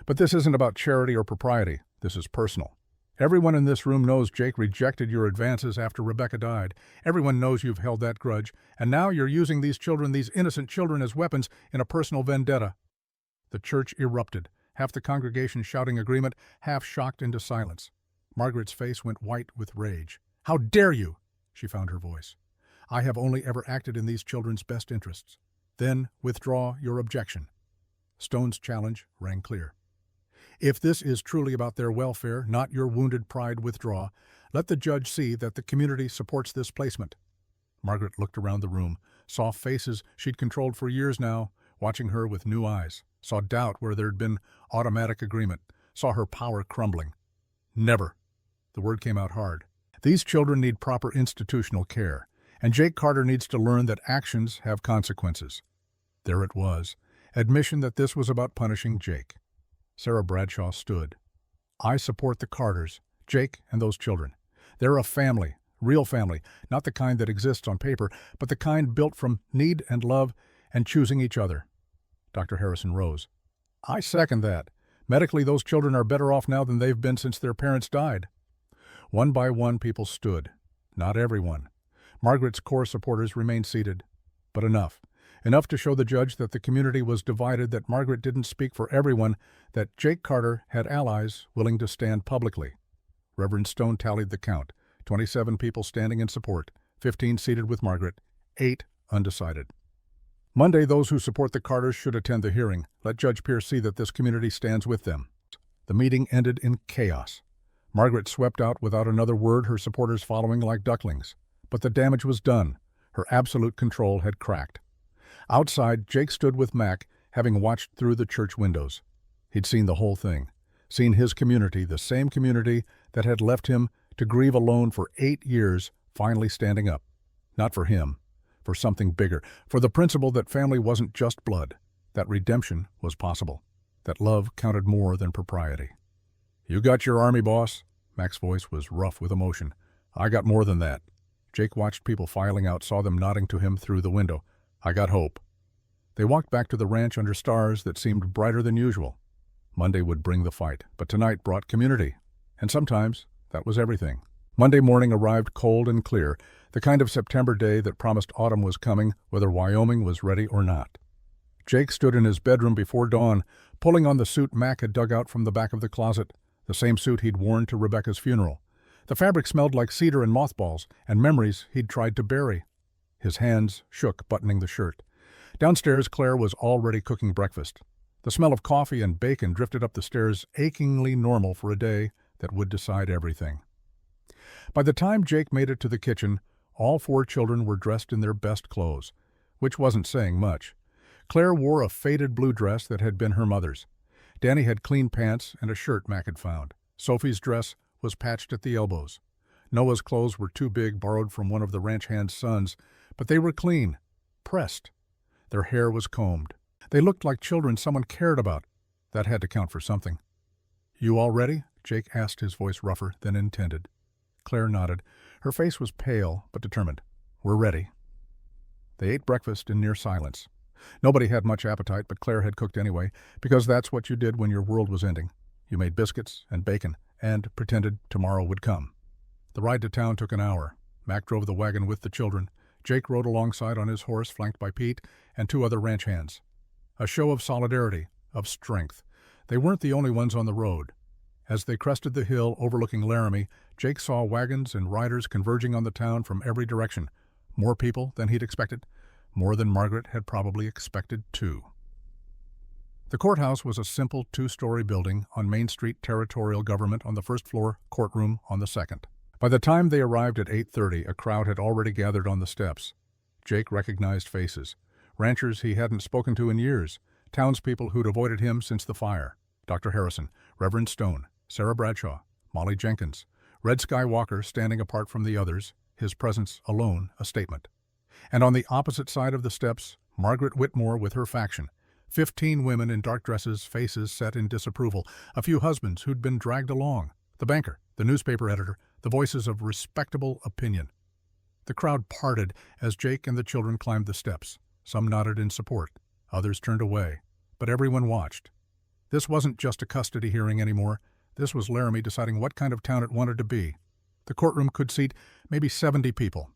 But this isn't about charity or propriety. This is personal. Everyone in this room knows Jake rejected your advances after Rebecca died. Everyone knows you've held that grudge, and now you're using these children, these innocent children, as weapons in a personal vendetta." The church erupted, half the congregation shouting agreement, half shocked into silence. Margaret's face went white with rage. "How dare you?" she found her voice. "I have only ever acted in these children's best interests." "Then withdraw your objection." Stone's challenge rang clear. "If this is truly about their welfare, not your wounded pride, withdraw. Let the judge see that the community supports this placement." Margaret looked around the room, saw faces she'd controlled for years now, watching her with new eyes, saw doubt where there'd been automatic agreement, saw her power crumbling. "Never." The word came out hard. "These children need proper institutional care, and Jake Carter needs to learn that actions have consequences." There it was, admission that this was about punishing Jake. Sarah Bradshaw stood. "I support the Carters, Jake and those children. They're a family, real family, not the kind that exists on paper, but the kind built from need and love and choosing each other." Dr. Harrison rose. "I second that. Medically, those children are better off now than they've been since their parents died." One by one, people stood. Not everyone. Margaret's core supporters remained seated. But enough. Enough to show the judge that the community was divided, that Margaret didn't speak for everyone, that Jake Carter had allies willing to stand publicly. Reverend Stone tallied the count. 27 people standing in support, 15 seated with Margaret, 8 undecided. Monday, those who support the Carters should attend the hearing. Let Judge Pierce see that this community stands with them. The meeting ended in chaos. Margaret swept out without another word, her supporters following like ducklings. But the damage was done. Her absolute control had cracked. Outside, Jake stood with Mac, having watched through the church windows. He'd seen the whole thing, seen his community, the same community that had left him to grieve alone for 8 years, finally standing up. Not for him, for something bigger, for the principle that family wasn't just blood, that redemption was possible, that love counted more than propriety. "You got your army, boss." Mac's voice was rough with emotion. "I got more than that." Jake watched people filing out, saw them nodding to him through the window. "I got hope." They walked back to the ranch under stars that seemed brighter than usual. Monday would bring the fight, but tonight brought community. And sometimes that was everything. Monday morning arrived cold and clear, the kind of September day that promised autumn was coming, whether Wyoming was ready or not. Jake stood in his bedroom before dawn, pulling on the suit Mac had dug out from the back of the closet, the same suit he'd worn to Rebecca's funeral. The fabric smelled like cedar and mothballs, and memories he'd tried to bury. His hands shook, buttoning the shirt. Downstairs, Claire was already cooking breakfast. The smell of coffee and bacon drifted up the stairs, achingly normal for a day that would decide everything. By the time Jake made it to the kitchen, all 4 children were dressed in their best clothes, which wasn't saying much. Claire wore a faded blue dress that had been her mother's. Danny had clean pants and a shirt Mac had found. Sophie's dress was patched at the elbows. Noah's clothes were too big, borrowed from one of the ranch hand's sons, but they were clean, pressed. Their hair was combed. They looked like children someone cared about. That had to count for something. "You all ready?" Jake asked, his voice rougher than intended. Claire nodded. Her face was pale but determined. "We're ready." They ate breakfast in near silence. Nobody had much appetite, but Claire had cooked anyway, because that's what you did when your world was ending. You made biscuits and bacon and pretended tomorrow would come. The ride to town took an hour. Mac drove the wagon with the children. Jake rode alongside on his horse, flanked by Pete and 2 other ranch hands. A show of solidarity, of strength. They weren't the only ones on the road. As they crested the hill overlooking Laramie, Jake saw wagons and riders converging on the town from every direction. More people than he'd expected. More than Margaret had probably expected, too. The courthouse was a simple 2-story building on Main Street, territorial government on the 1st floor, courtroom on the 2nd. By the time they arrived at 8:30, a crowd had already gathered on the steps. Jake recognized faces. Ranchers he hadn't spoken to in years. Townspeople who'd avoided him since the fire. Dr. Harrison, Reverend Stone, Sarah Bradshaw, Molly Jenkins. Red Skywalker standing apart from the others, his presence alone a statement. And on the opposite side of the steps, Margaret Whitmore with her faction. 15 women in dark dresses, faces set in disapproval. A few husbands who'd been dragged along. The banker, the newspaper editor, the voices of respectable opinion. The crowd parted as Jake and the children climbed the steps. Some nodded in support. Others turned away. But everyone watched. This wasn't just a custody hearing anymore. This was Laramie deciding what kind of town it wanted to be. The courtroom could seat maybe 70 people.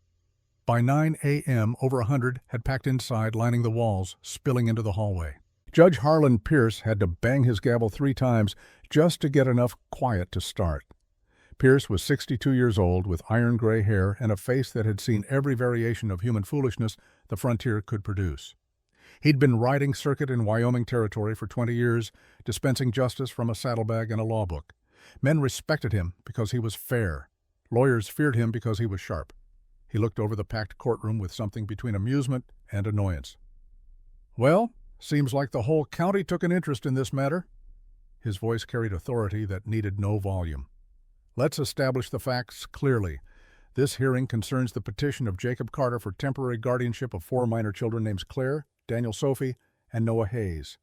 By 9 a.m., over 100 had packed inside, lining the walls, spilling into the hallway. Judge Harlan Pierce had to bang his gavel 3 times just to get enough quiet to start. Pierce was 62 years old, with iron-gray hair and a face that had seen every variation of human foolishness the frontier could produce. He'd been riding circuit in Wyoming Territory for 20 years, dispensing justice from a saddlebag and a law book. Men respected him because he was fair. Lawyers feared him because he was sharp. He looked over the packed courtroom with something between amusement and annoyance. "Well, seems like the whole county took an interest in this matter." His voice carried authority that needed no volume. "Let's establish the facts clearly. This hearing concerns the petition of Jacob Carter for temporary guardianship of 4 minor children named Claire, Daniel Sophie, and Noah Hayes.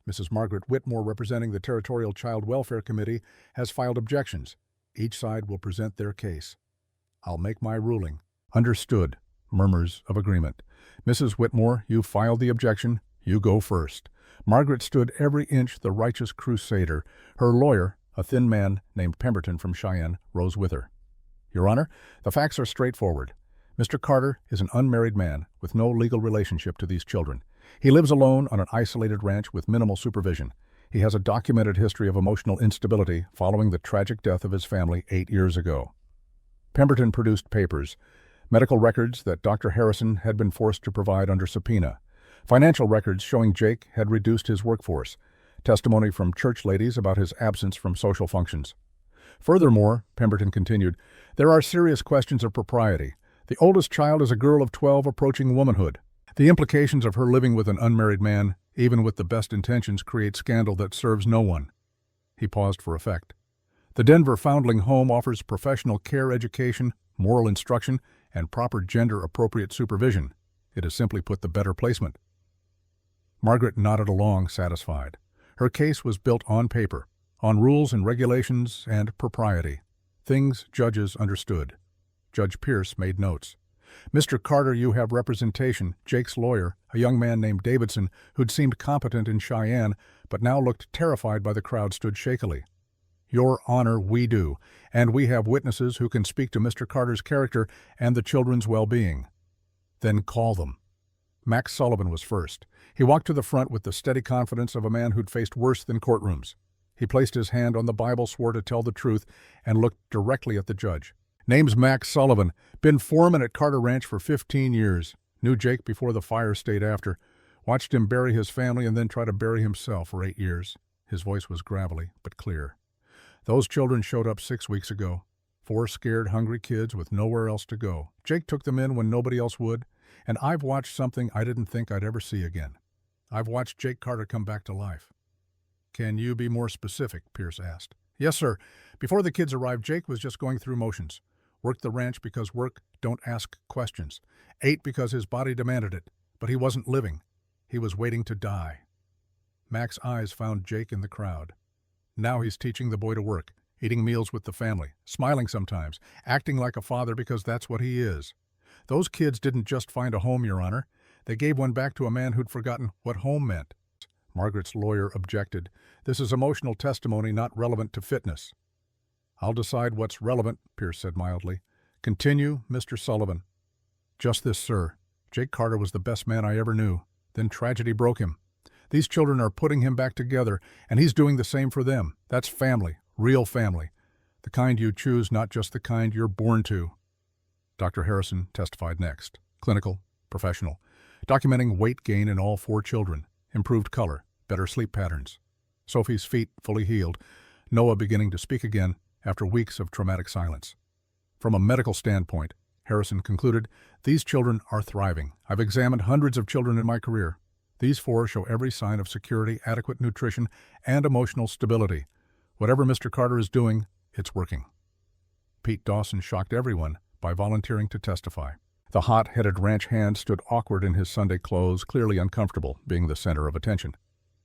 Mrs. Margaret Whitmore, representing the Territorial Child Welfare Committee, has filed objections. Each side will present their case. I'll make my ruling." "Understood." Murmurs of agreement. "Mrs. Whitmore, you filed the objection. You go first." Margaret stood every inch the righteous crusader. Her lawyer, a thin man named Pemberton from Cheyenne, rose with her. "Your Honor, the facts are straightforward. Mr. Carter is an unmarried man with no legal relationship to these children. He lives alone on an isolated ranch with minimal supervision. He has a documented history of emotional instability following the tragic death of his family 8 years ago." Pemberton produced papers, medical records that Dr. Harrison had been forced to provide under subpoena, financial records showing Jake had reduced his workforce, testimony from church ladies about his absence from social functions. "Furthermore," Pemberton continued, "there are serious questions of propriety. The oldest child is a girl of 12 approaching womanhood. The implications of her living with an unmarried man, even with the best intentions, create scandal that serves no one." He paused for effect. "The Denver Foundling Home offers professional care education, moral instruction, and proper gender-appropriate supervision. It is simply put the better placement." Margaret nodded along, satisfied. Her case was built on paper, on rules and regulations and propriety, things judges understood. Judge Pierce made notes. "Mr. Carter, you have representation." Jake's lawyer, a young man named Davidson, who'd seemed competent in Cheyenne, but now looked terrified by the crowd, stood shakily. "Your Honor, we do, and we have witnesses who can speak to Mr. Carter's character and the children's well-being." "Then call them." Max Sullivan was first. He walked to the front with the steady confidence of a man who'd faced worse than courtrooms. He placed his hand on the Bible, swore to tell the truth, and looked directly at the judge. "Name's Max Sullivan. Been foreman at Carter Ranch for 15 years. Knew Jake before the fire, stayed after. Watched him bury his family and then try to bury himself for 8 years. His voice was gravelly, but clear. "Those children showed up 6 weeks ago. 4 scared, hungry kids with nowhere else to go. Jake took them in when nobody else would, and I've watched something I didn't think I'd ever see again. I've watched Jake Carter come back to life." "Can you be more specific?" Pierce asked. "Yes, sir. Before the kids arrived, Jake was just going through motions. Worked the ranch because work don't ask questions. Ate because his body demanded it, but he wasn't living. He was waiting to die." Mac's eyes found Jake in the crowd. "Now he's teaching the boy to work, eating meals with the family, smiling sometimes, acting like a father because that's what he is. Those kids didn't just find a home, Your Honor. They gave one back to a man who'd forgotten what home meant." Margaret's lawyer objected. "This is emotional testimony not relevant to fitness." "I'll decide what's relevant," Pierce said mildly. "Continue, Mr. Sullivan." "Just this, sir. Jake Carter was the best man I ever knew. Then tragedy broke him. These children are putting him back together, and he's doing the same for them. That's family, real family. The kind you choose, not just the kind you're born to." Dr. Harrison testified next. Clinical, professional, documenting weight gain in all 4 children, improved color, better sleep patterns. Sophie's feet fully healed, Noah beginning to speak again after weeks of traumatic silence. From a medical standpoint, Harrison concluded, "These children are thriving. I've examined hundreds of children in my career. These 4 show every sign of security, adequate nutrition, and emotional stability. Whatever Mr. Carter is doing, it's working." Pete Dawson shocked everyone by volunteering to testify. The hot-headed ranch hand stood awkward in his Sunday clothes, clearly uncomfortable, being the center of attention.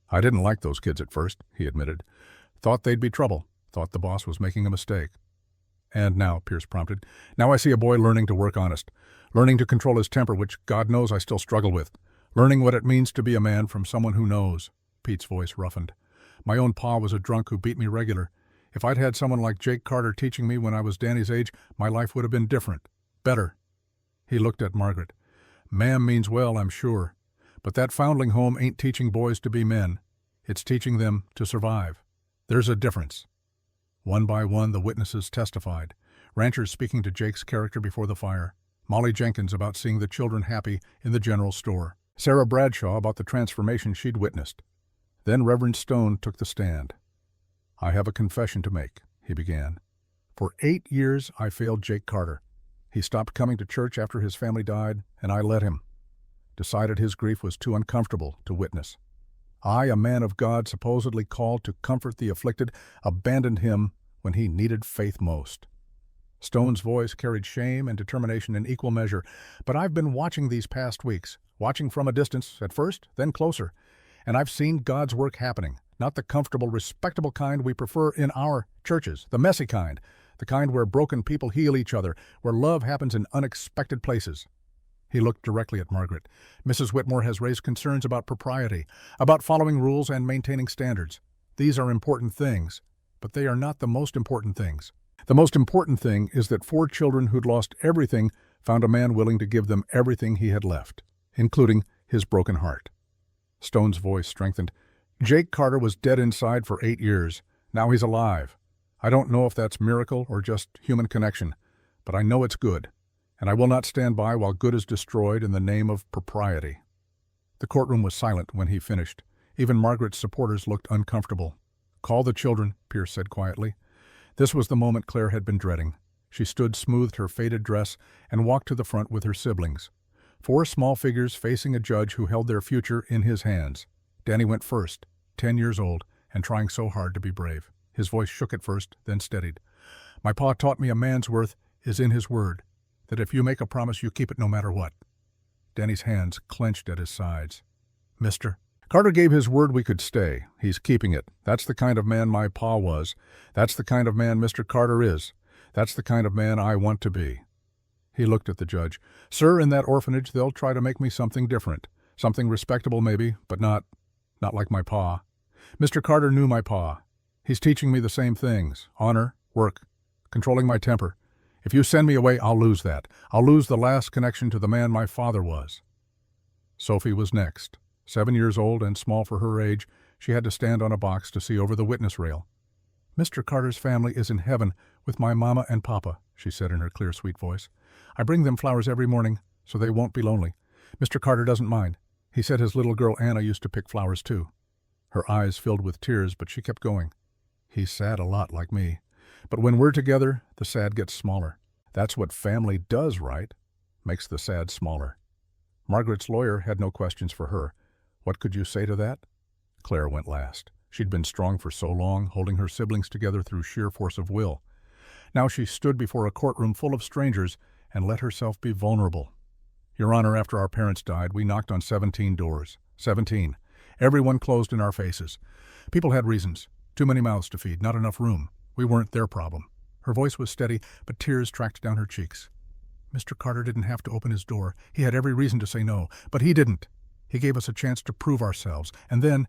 "I didn't like those kids at first," he admitted. "Thought they'd be trouble. Thought the boss was making a mistake." "And now," Pierce prompted, "now I see a boy learning to work honest, learning to control his temper, which God knows I still struggle with, learning what it means to be a man from someone who knows." Pete's voice roughened. "My own pa was a drunk who beat me regular. If I'd had someone like Jake Carter teaching me when I was Danny's age, my life would have been different. Better. He looked at Margaret. Ma'am means well, I'm sure. But that foundling home ain't teaching boys to be men. It's teaching them to survive. There's a difference. One by one, the witnesses testified. Ranchers speaking to Jake's character before the fire. Molly Jenkins about seeing the children happy in the general store. Sarah Bradshaw about the transformation she'd witnessed. Then Reverend Stone took the stand. I have a confession to make, he began. For 8 years, I failed Jake Carter. He stopped coming to church after his family died, and I let him. Decided his grief was too uncomfortable to witness. I, a man of God supposedly called to comfort the afflicted, abandoned him when he needed faith most. Stone's voice carried shame and determination in equal measure, but I've been watching these past weeks, watching from a distance at first, then closer, and I've seen God's work happening, not the comfortable, respectable kind we prefer in our churches, the messy kind, the kind where broken people heal each other, where love happens in unexpected places. He looked directly at Margaret. Mrs. Whitmore has raised concerns about propriety, about following rules and maintaining standards. These are important things, but they are not the most important things. The most important thing is that 4 children who'd lost everything found a man willing to give them everything he had left, including his broken heart. Stone's voice strengthened. Jake Carter was dead inside for 8 years. Now he's alive. I don't know if that's miracle or just human connection, but I know it's good, and I will not stand by while good is destroyed in the name of propriety. The courtroom was silent when he finished. Even Margaret's supporters looked uncomfortable. Call the children, Pierce said quietly. This was the moment Claire had been dreading. She stood, smoothed her faded dress, and walked to the front with her siblings. 4 small figures facing a judge who held their future in his hands. Danny went first, 10 years old, and trying so hard to be brave. His voice shook at first, then steadied. My pa taught me a man's worth is in his word, that if you make a promise, you keep it no matter what. Danny's hands clenched at his sides. Mister, Carter gave his word we could stay. He's keeping it. That's the kind of man my pa was. That's the kind of man Mr. Carter is. That's the kind of man I want to be. He looked at the judge. Sir, in that orphanage, they'll try to make me something different. Something respectable, maybe, but not like my pa. Mr. Carter knew my pa. He's teaching me the same things. Honor, work, controlling my temper. If you send me away, I'll lose that. I'll lose the last connection to the man my father was. Sophie was next. 7 years old and small for her age, she had to stand on a box to see over the witness rail. Mr. Carter's family is in heaven with my mama and papa, she said in her clear, sweet voice. I bring them flowers every morning so they won't be lonely. Mr. Carter doesn't mind. He said his little girl Anna used to pick flowers too. Her eyes filled with tears, but she kept going. He's sad a lot like me. But when we're together, the sad gets smaller. That's what family does, right? Makes the sad smaller. Margaret's lawyer had no questions for her. What could you say to that? Claire went last. She'd been strong for so long, holding her siblings together through sheer force of will. Now she stood before a courtroom full of strangers and let herself be vulnerable. Your Honor, after our parents died, we knocked on 17 doors. 17. Everyone closed in our faces. People had reasons. Too many mouths to feed, not enough room. We weren't their problem. Her voice was steady, but tears tracked down her cheeks. Mr. Carter didn't have to open his door. He had every reason to say no, but he didn't. He gave us a chance to prove ourselves, and then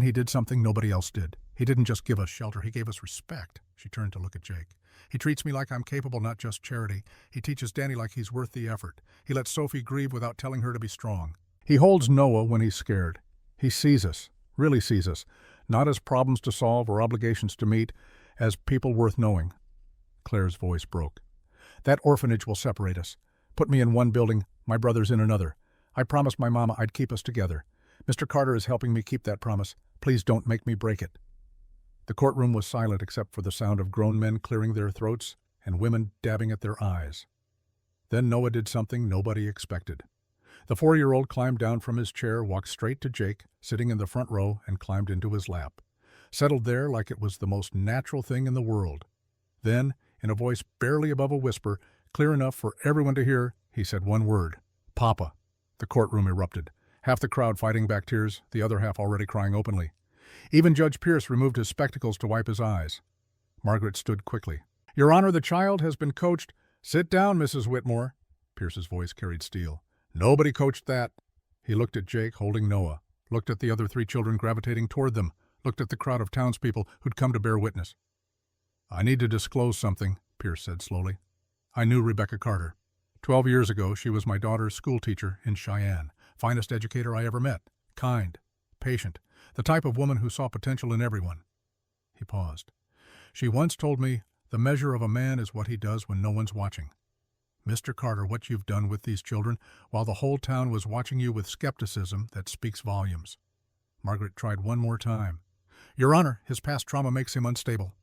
he did something nobody else did. He didn't just give us shelter, he gave us respect. She turned to look at Jake. He treats me like I'm capable, not just charity. He teaches Danny like he's worth the effort. He lets Sophie grieve without telling her to be strong. He holds Noah when he's scared. He sees us, really sees us, not as problems to solve or obligations to meet, as people worth knowing. Claire's voice broke. That orphanage will separate us. Put me in one building, my brother's in another. I promised my mama I'd keep us together. Mr. Carter is helping me keep that promise. Please don't make me break it. The courtroom was silent except for the sound of grown men clearing their throats and women dabbing at their eyes. Then Noah did something nobody expected. The 4-year-old climbed down from his chair, walked straight to Jake, sitting in the front row, and climbed into his lap. Settled there like it was the most natural thing in the world. Then, in a voice barely above a whisper, clear enough for everyone to hear, he said one word, Papa. The courtroom erupted. Half the crowd fighting back tears, the other half already crying openly. Even Judge Pierce removed his spectacles to wipe his eyes. Margaret stood quickly. Your Honor, the child has been coached. Sit down, Mrs. Whitmore. Pierce's voice carried steel. Nobody coached that. He looked at Jake holding Noah, looked at the other 3 children gravitating toward them, looked at the crowd of townspeople who'd come to bear witness. I need to disclose something, Pierce said slowly. I knew Rebecca Carter. 12 years ago, she was my daughter's schoolteacher in Cheyenne. Finest educator I ever met. Kind, patient, the type of woman who saw potential in everyone. He paused. She once told me, the measure of a man is what he does when no one's watching. Mr. Carter, what you've done with these children, while the whole town was watching you with skepticism that speaks volumes. Margaret tried one more time. Your Honor, his past trauma makes him unstable.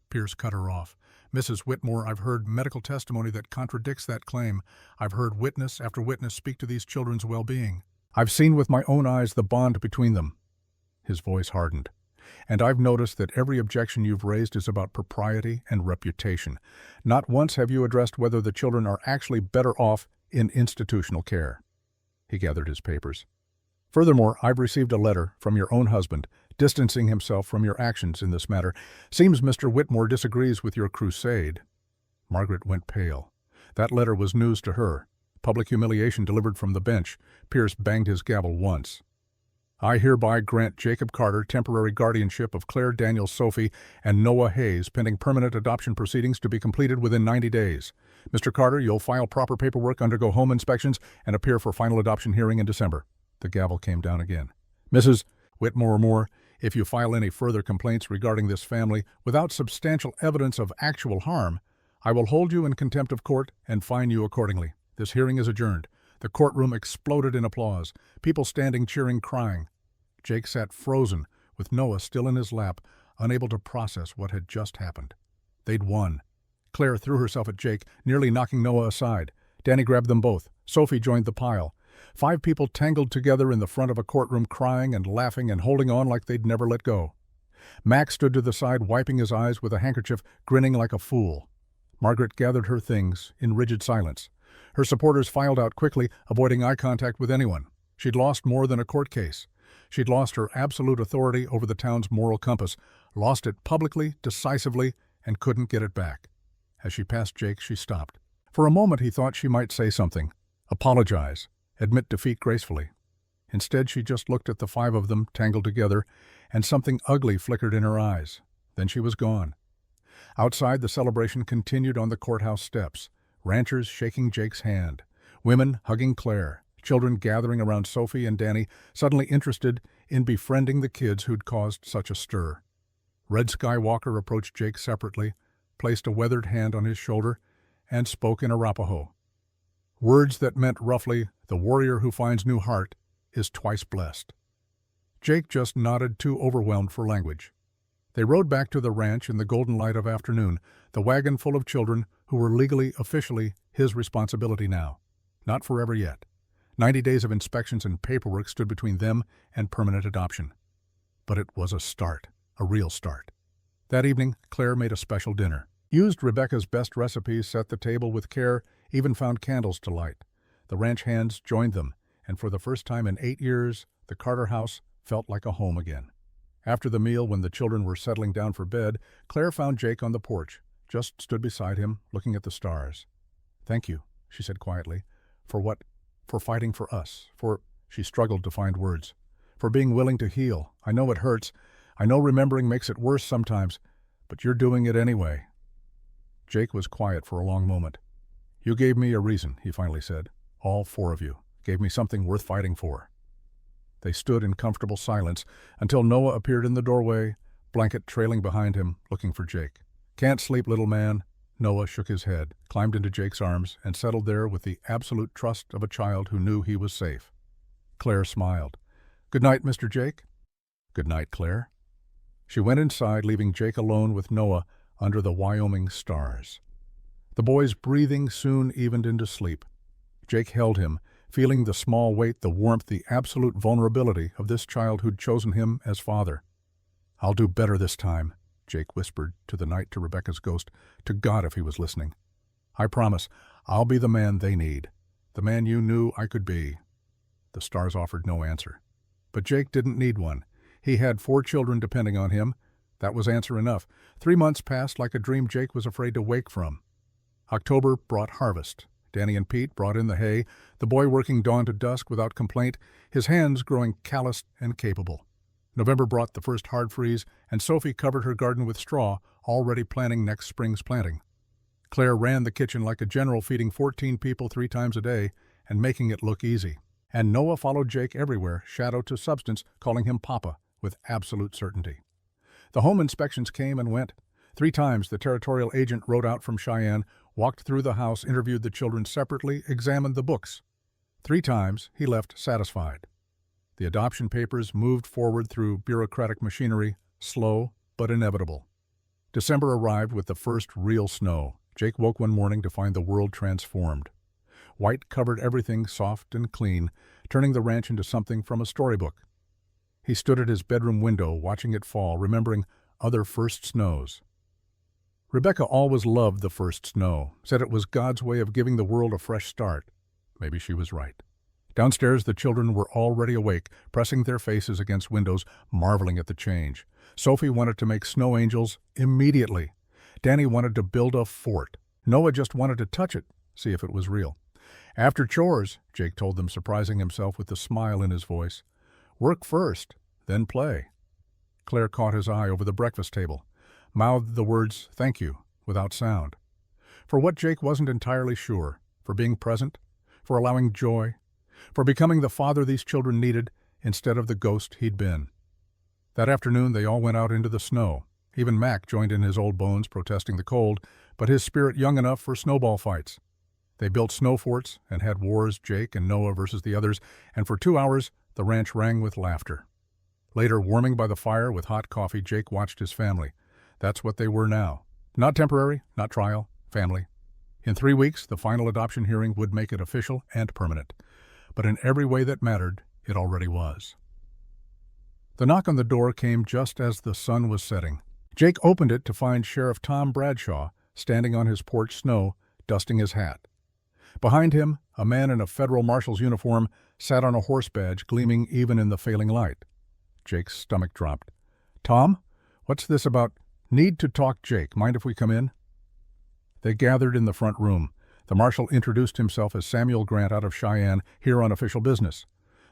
Pierce cut her off. Mrs. Whitmore, I've heard medical testimony that contradicts that claim. I've heard witness after witness speak to these children's well-being. I've seen with my own eyes the bond between them. His voice hardened. And I've noticed that every objection you've raised is about propriety and reputation. Not once have you addressed whether the children are actually better off in institutional care. He gathered his papers. Furthermore, I've received a letter from your own husband, distancing himself from your actions in this matter. Seems Mr. Whitmore disagrees with your crusade. Margaret went pale. That letter was news to her. Public humiliation delivered from the bench. Pierce banged his gavel once. I hereby grant Jacob Carter temporary guardianship of Claire Daniels Sophie and Noah Hayes pending permanent adoption proceedings to be completed within 90 days. Mr. Carter, you'll file proper paperwork, undergo home inspections, and appear for final adoption hearing in December. The gavel came down again. Mrs. Whitmore, if you file any further complaints regarding this family without substantial evidence of actual harm, I will hold you in contempt of court and fine you accordingly. This hearing is adjourned. The courtroom exploded in applause, people standing, cheering, crying. Jake sat frozen, with Noah still in his lap, unable to process what had just happened. They'd won. Claire threw herself at Jake, nearly knocking Noah aside. Danny grabbed them both. Sophie joined the pile. 5 people tangled together in the front of a courtroom, crying and laughing and holding on like they'd never let go. Max stood to the side, wiping his eyes with a handkerchief, grinning like a fool. Margaret gathered her things in rigid silence. Her supporters filed out quickly, avoiding eye contact with anyone. She'd lost more than a court case. She'd lost her absolute authority over the town's moral compass, lost it publicly, decisively, and couldn't get it back. As she passed Jake, she stopped. For a moment he thought she might say something, apologize, admit defeat gracefully. Instead, she just looked at the 5 of them tangled together, and something ugly flickered in her eyes. Then she was gone. Outside, the celebration continued on the courthouse steps. Ranchers shaking Jake's hand, women hugging Claire, children gathering around Sophie and Danny, suddenly interested in befriending the kids who'd caused such a stir. Red Skywalker approached Jake separately, placed a weathered hand on his shoulder, and spoke in Arapaho. Words that meant roughly, the warrior who finds new heart is twice blessed. Jake just nodded, too overwhelmed for language. They rode back to the ranch in the golden light of afternoon, the wagon full of children who were legally, officially, his responsibility now. Not forever yet. 90 days of inspections and paperwork stood between them and permanent adoption. But it was a start, a real start. That evening, Claire made a special dinner. Used Rebecca's best recipes, set the table with care, even found candles to light. The ranch hands joined them, and for the first time in 8 years, the Carter house felt like a home again. After the meal, when the children were settling down for bed, Claire found Jake on the porch, just stood beside him, looking at the stars. Thank you, she said quietly. For what? For fighting for us. She struggled to find words. For being willing to heal. I know it hurts. I know remembering makes it worse sometimes, but you're doing it anyway. Jake was quiet for a long moment. You gave me a reason, he finally said. All 4 of you gave me something worth fighting for. They stood in comfortable silence until Noah appeared in the doorway, blanket trailing behind him, looking for Jake. Can't sleep, little man. Noah shook his head, climbed into Jake's arms, and settled there with the absolute trust of a child who knew he was safe. Claire smiled. Good night, Mr. Jake. Good night, Claire. She went inside, leaving Jake alone with Noah under the Wyoming stars. The boy's breathing soon evened into sleep. Jake held him, feeling the small weight, the warmth, the absolute vulnerability of this child who'd chosen him as father. I'll do better this time, Jake whispered to the night, to Rebecca's ghost, to God if he was listening. I promise, I'll be the man they need, the man you knew I could be. The stars offered no answer. But Jake didn't need one. He had 4 children depending on him. That was answer enough. 3 months passed like a dream Jake was afraid to wake from. October brought harvest. Danny and Pete brought in the hay, the boy working dawn to dusk without complaint, his hands growing calloused and capable. November brought the first hard freeze, and Sophie covered her garden with straw, already planning next spring's planting. Claire ran the kitchen like a general, feeding 14 people 3 times a day and making it look easy. And Noah followed Jake everywhere, shadow to substance, calling him Papa with absolute certainty. The home inspections came and went. 3 times the territorial agent rode out from Cheyenne, walked through the house, interviewed the children separately, examined the books. 3 times he left satisfied. The adoption papers moved forward through bureaucratic machinery, slow but inevitable. December arrived with the first real snow. Jake woke one morning to find the world transformed. White covered everything soft and clean, turning the ranch into something from a storybook. He stood at his bedroom window, watching it fall, remembering other first snows. Rebecca always loved the first snow, said it was God's way of giving the world a fresh start. Maybe she was right. Downstairs, the children were already awake, pressing their faces against windows, marveling at the change. Sophie wanted to make snow angels immediately. Danny wanted to build a fort. Noah just wanted to touch it, see if it was real. After chores, Jake told them, surprising himself with a smile in his voice. Work first, then play. Claire caught his eye over the breakfast table, mouthed the words, "Thank you," without sound. For what Jake wasn't entirely sure, for being present, for allowing joy, for becoming the father these children needed instead of the ghost he'd been. That afternoon they all went out into the snow. Even Mac joined in his old bones, protesting the cold, but his spirit young enough for snowball fights. They built snow forts and had wars, Jake and Noah versus the others, and for 2 hours the ranch rang with laughter. Later, warming by the fire with hot coffee, Jake watched his family. That's what they were now. Not temporary, not trial, family. In 3 weeks, the final adoption hearing would make it official and permanent. But in every way that mattered, it already was. The knock on the door came just as the sun was setting. Jake opened it to find Sheriff Tom Bradshaw standing on his porch snow, dusting his hat. Behind him, a man in a federal marshal's uniform sat on a horse badge, gleaming even in the failing light. Jake's stomach dropped. "Tom, what's this about? Need to talk, Jake. Mind if we come in?" They gathered in the front room. The marshal introduced himself as Samuel Grant out of Cheyenne, here on official business.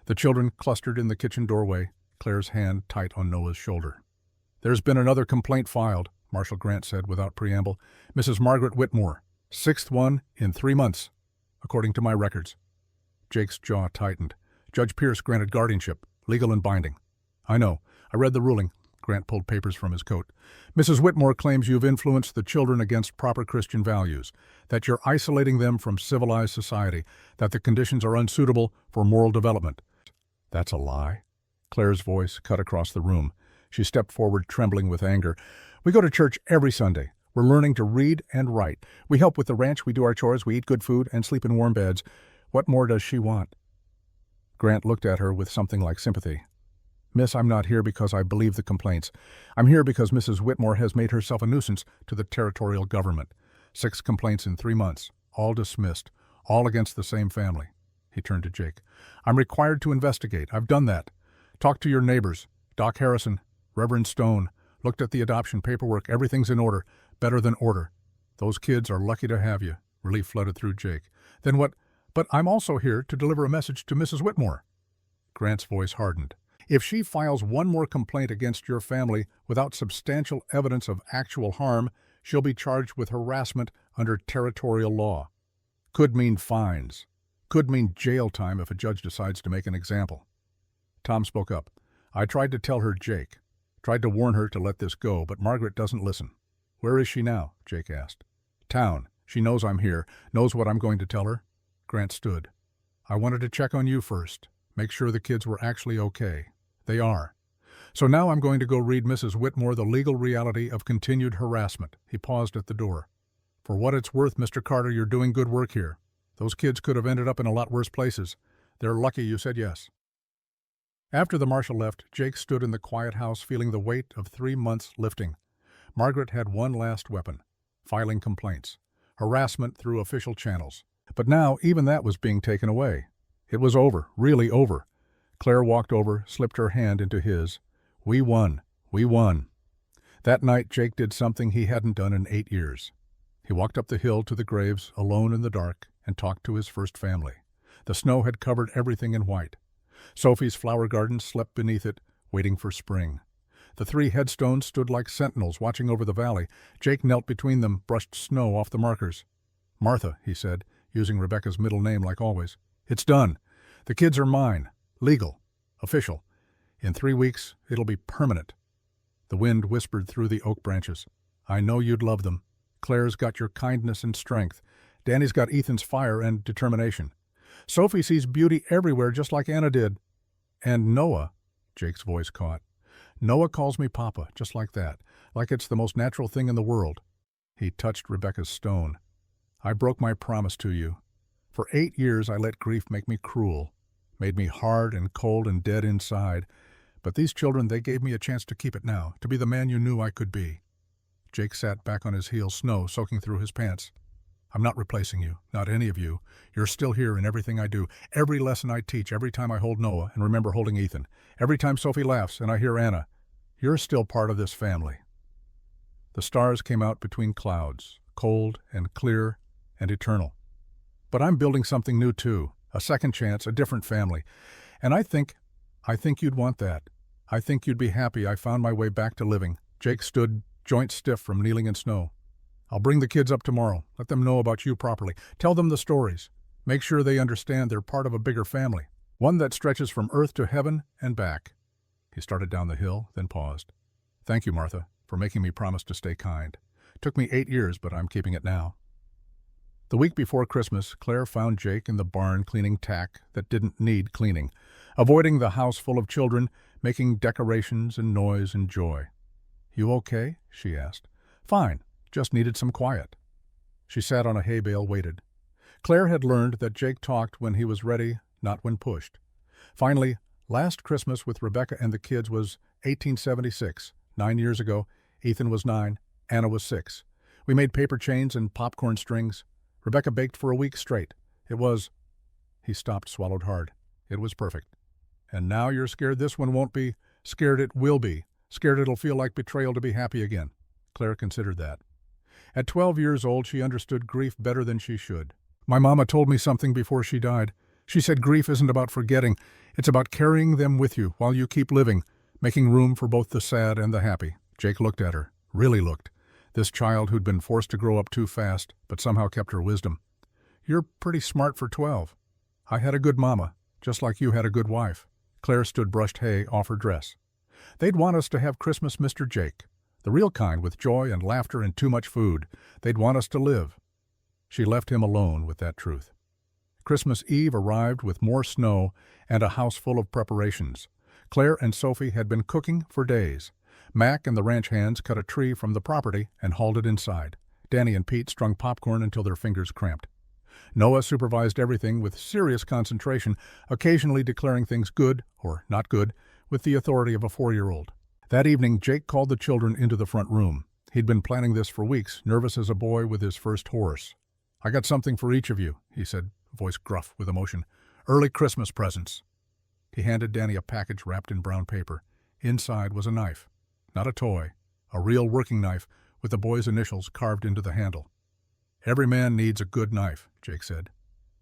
The children clustered in the kitchen doorway, Claire's hand tight on Noah's shoulder. "There's been another complaint filed," Marshal Grant said without preamble. "Mrs. Margaret Whitmore. 6th one in 3 months, according to my records." Jake's jaw tightened. "Judge Pierce granted guardianship, legal and binding." "I know. I read the ruling." Grant pulled papers from his coat. "Mrs. Whitmore claims you've influenced the children against proper Christian values, that you're isolating them from civilized society, that the conditions are unsuitable for moral development." "That's a lie." Claire's voice cut across the room. She stepped forward, trembling with anger. "We go to church every Sunday. We're learning to read and write. We help with the ranch, we do our chores, we eat good food, and sleep in warm beds. What more does she want?" Grant looked at her with something like sympathy. "Miss, I'm not here because I believe the complaints. I'm here because Mrs. Whitmore has made herself a nuisance to the territorial government. 6 complaints in 3 months, all dismissed, all against the same family." He turned to Jake. "I'm required to investigate. I've done that. Talked to your neighbors, Doc Harrison, Reverend Stone, looked at the adoption paperwork. Everything's in order, better than order. Those kids are lucky to have you." Relief flooded through Jake. "Then what? But I'm also here to deliver a message to Mrs. Whitmore." Grant's voice hardened. "If she files one more complaint against your family without substantial evidence of actual harm, she'll be charged with harassment under territorial law. Could mean fines. Could mean jail time if a judge decides to make an example." Tom spoke up. "I tried to tell her, Jake. Tried to warn her to let this go, but Margaret doesn't listen." "Where is she now?" Jake asked. "Town. She knows I'm here, knows what I'm going to tell her." Grant stood. "I wanted to check on you first, make sure the kids were actually okay. They are. So now I'm going to go read Mrs. Whitmore the legal reality of continued harassment." He paused at the door. "For what it's worth, Mr. Carter, you're doing good work here. Those kids could have ended up in a lot worse places. They're lucky you said yes." After the marshal left, Jake stood in the quiet house feeling the weight of 3 months lifting. Margaret had one last weapon, filing complaints, harassment through official channels. But now even that was being taken away. It was over, really over. Claire walked over, slipped her hand into his. "We won. We won." That night Jake did something he hadn't done in 8 years. He walked up the hill to the graves, alone in the dark, and talked to his first family. The snow had covered everything in white. Sophie's flower garden slept beneath it, waiting for spring. The 3 headstones stood like sentinels watching over the valley. Jake knelt between them, brushed snow off the markers. "Martha," he said, using Rebecca's middle name like always. "It's done. The kids are mine. Legal. Official. In 3 weeks, it'll be permanent." The wind whispered through the oak branches. "I know you'd love them. Claire's got your kindness and strength. Danny's got Ethan's fire and determination. Sophie sees beauty everywhere just like Anna did. And Noah," Jake's voice caught. "Noah calls me Papa, just like that, like it's the most natural thing in the world." He touched Rebecca's stone. "I broke my promise to you. For 8 years I let grief make me cruel, made me hard and cold and dead inside. But these children, they gave me a chance to keep it now, to be the man you knew I could be." Jake sat back on his heels, snow soaking through his pants. "I'm not replacing you, not any of you. You're still here in everything I do, every lesson I teach, every time I hold Noah and remember holding Ethan, every time Sophie laughs and I hear Anna. You're still part of this family." The stars came out between clouds, cold and clear and eternal. "But I'm building something new too, a second chance, a different family. And I think you'd want that. I think you'd be happy I found my way back to living." Jake stood, joints stiff from kneeling in snow. "I'll bring the kids up tomorrow, let them know about you properly, tell them the stories, make sure they understand they're part of a bigger family, one that stretches from earth to heaven and back." He started down the hill, then paused. "Thank you, Martha, for making me promise to stay kind. Took me 8 years, but I'm keeping it now." The week before Christmas, Claire found Jake in the barn cleaning tack that didn't need cleaning, avoiding the house full of children, making decorations and noise and joy. "You okay?" she asked. "Fine, just needed some quiet." She sat on a hay bale, waited. Claire had learned that Jake talked when he was ready, not when pushed. Finally, last Christmas with Rebecca and the kids was 1876, 9 years ago. Ethan was 9, Anna was 6. We made paper chains and popcorn strings. Rebecca baked for a week straight. It was... He stopped, swallowed hard. It was perfect. "And now you're scared this one won't be? Scared it will be. Scared it'll feel like betrayal to be happy again." Claire considered that. At 12 years old, she understood grief better than she should. "My mama told me something before she died. She said grief isn't about forgetting. It's about carrying them with you while you keep living, making room for both the sad and the happy." Jake looked at her, really looked. This child who'd been forced to grow up too fast, but somehow kept her wisdom. "You're pretty smart for 12. I had a good mama, just like you had a good wife." Claire stood brushed hay off her dress. "They'd want us to have Christmas, Mr. Jake. The real kind, with joy and laughter and too much food. They'd want us to live." She left him alone with that truth. Christmas Eve arrived with more snow and a house full of preparations. Claire and Sophie had been cooking for days. Mac and the ranch hands cut a tree from the property and hauled it inside. Danny and Pete strung popcorn until their fingers cramped. Noah supervised everything with serious concentration, occasionally declaring things good or not good with the authority of a 4-year-old. That evening, Jake called the children into the front room. He'd been planning this for weeks, nervous as a boy with his first horse. "I got something for each of you," he said, voice gruff with emotion. "Early Christmas presents." He handed Danny a package wrapped in brown paper. Inside was a knife. Not a toy, a real working knife with the boy's initials carved into the handle. "Every man needs a good knife," Jake said.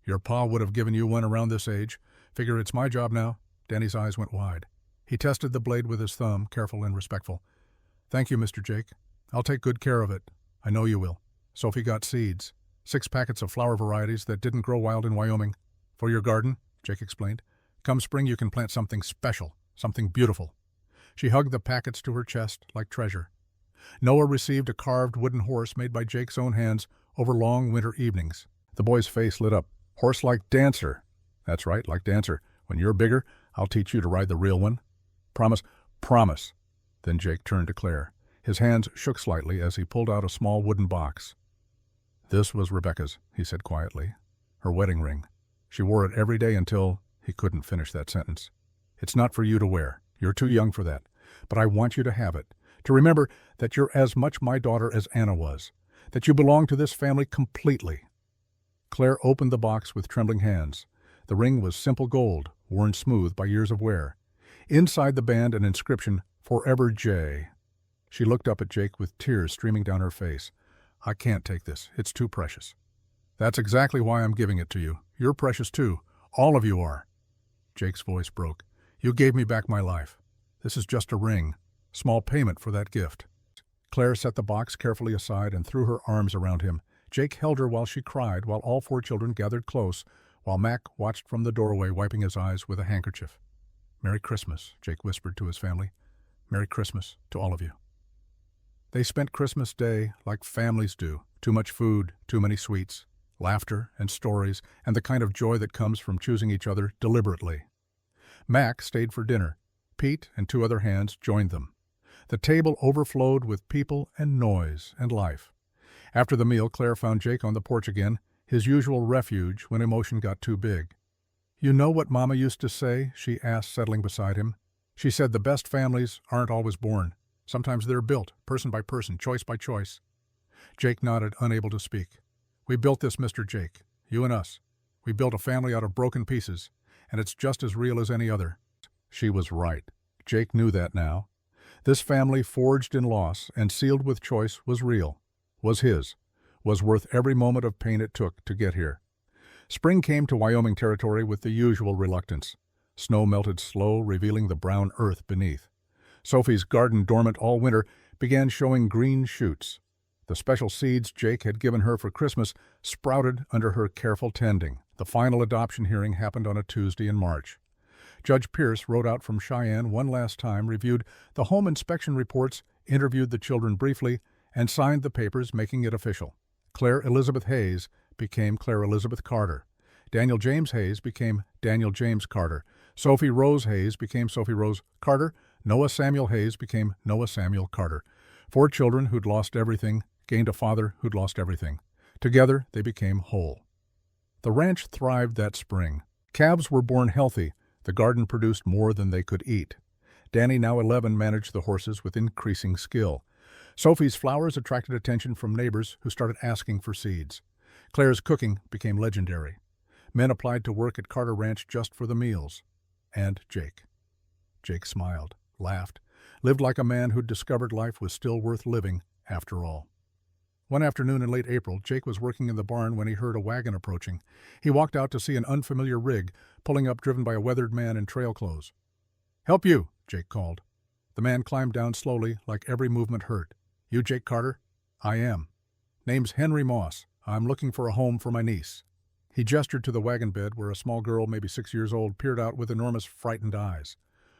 "Your pa would have given you one around this age. Figure it's my job now." Danny's eyes went wide. He tested the blade with his thumb, careful and respectful. "Thank you, Mr. Jake. I'll take good care of it. I know you will." Sophie got seeds. 6 packets of flower varieties that didn't grow wild in Wyoming. "For your garden," Jake explained. "Come spring you can plant something special, something beautiful." She hugged the packets to her chest like treasure. Noah received a carved wooden horse made by Jake's own hands over long winter evenings. The boy's face lit up. "Horse like Dancer." "That's right, like Dancer. When you're bigger, I'll teach you to ride the real one." "Promise." "Promise." Then Jake turned to Claire. His hands shook slightly as he pulled out a small wooden box. "This was Rebecca's," he said quietly. "Her wedding ring. She wore it every day until—" He couldn't finish that sentence. "It's not for you to wear. You're too young for that. But I want you to have it. To remember that you're as much my daughter as Anna was. That you belong to this family completely." Claire opened the box with trembling hands. The ring was simple gold, worn smooth by years of wear. Inside the band an inscription, "Forever J." She looked up at Jake with tears streaming down her face. "I can't take this. It's too precious." "That's exactly why I'm giving it to you. You're precious too. All of you are." Jake's voice broke. "You gave me back my life. This is just a ring. Small payment for that gift. Claire set the box carefully aside and threw her arms around him. Jake held her while she cried, while all 4 children gathered close, while Mac watched from the doorway, wiping his eyes with a handkerchief. "Merry Christmas," Jake whispered to his family. "Merry Christmas to all of you." They spent Christmas Day like families do. Too much food, too many sweets, laughter and stories, and the kind of joy that comes from choosing each other deliberately. Mac stayed for dinner. Pete and 2 other hands joined them. The table overflowed with people and noise and life. After the meal, Claire found Jake on the porch again, his usual refuge when emotion got too big. "You know what Mama used to say?" she asked, settling beside him. "She said the best families aren't always born. Sometimes they're built, person by person, choice by choice." Jake nodded, unable to speak. "We built this, Mr. Jake. You and us. We built a family out of broken pieces, and it's just as real as any other." She was right. Jake knew that now. This family, forged in loss and sealed with choice, was real, was his, was worth every moment of pain it took to get here. Spring came to Wyoming Territory with the usual reluctance. Snow melted slow, revealing the brown earth beneath. Sophie's garden, dormant all winter, began showing green shoots. The special seeds Jake had given her for Christmas sprouted under her careful tending. The final adoption hearing happened on a Tuesday in March. Judge Pierce rode out from Cheyenne one last time, reviewed the home inspection reports, interviewed the children briefly, and signed the papers, making it official. Claire Elizabeth Hayes became Claire Elizabeth Carter. Daniel James Hayes became Daniel James Carter. Sophie Rose Hayes became Sophie Rose Carter. Noah Samuel Hayes became Noah Samuel Carter. 4 children who'd lost everything gained a father who'd lost everything. Together, they became whole. The ranch thrived that spring. Calves were born healthy. The garden produced more than they could eat. Danny, now 11, managed the horses with increasing skill. Sophie's flowers attracted attention from neighbors who started asking for seeds. Claire's cooking became legendary. Men applied to work at Carter Ranch just for the meals. And Jake. Jake smiled, laughed, lived like a man who'd discovered life was still worth living after all. One afternoon in late April, Jake was working in the barn when he heard a wagon approaching. He walked out to see an unfamiliar rig, pulling up, driven by a weathered man in trail clothes. "Help you," Jake called. The man climbed down slowly, like every movement hurt. "You Jake Carter?" "I am." "Name's Henry Moss. I'm looking for a home for my niece." He gestured to the wagon bed where a small girl, maybe 6 years old, peered out with enormous, frightened eyes.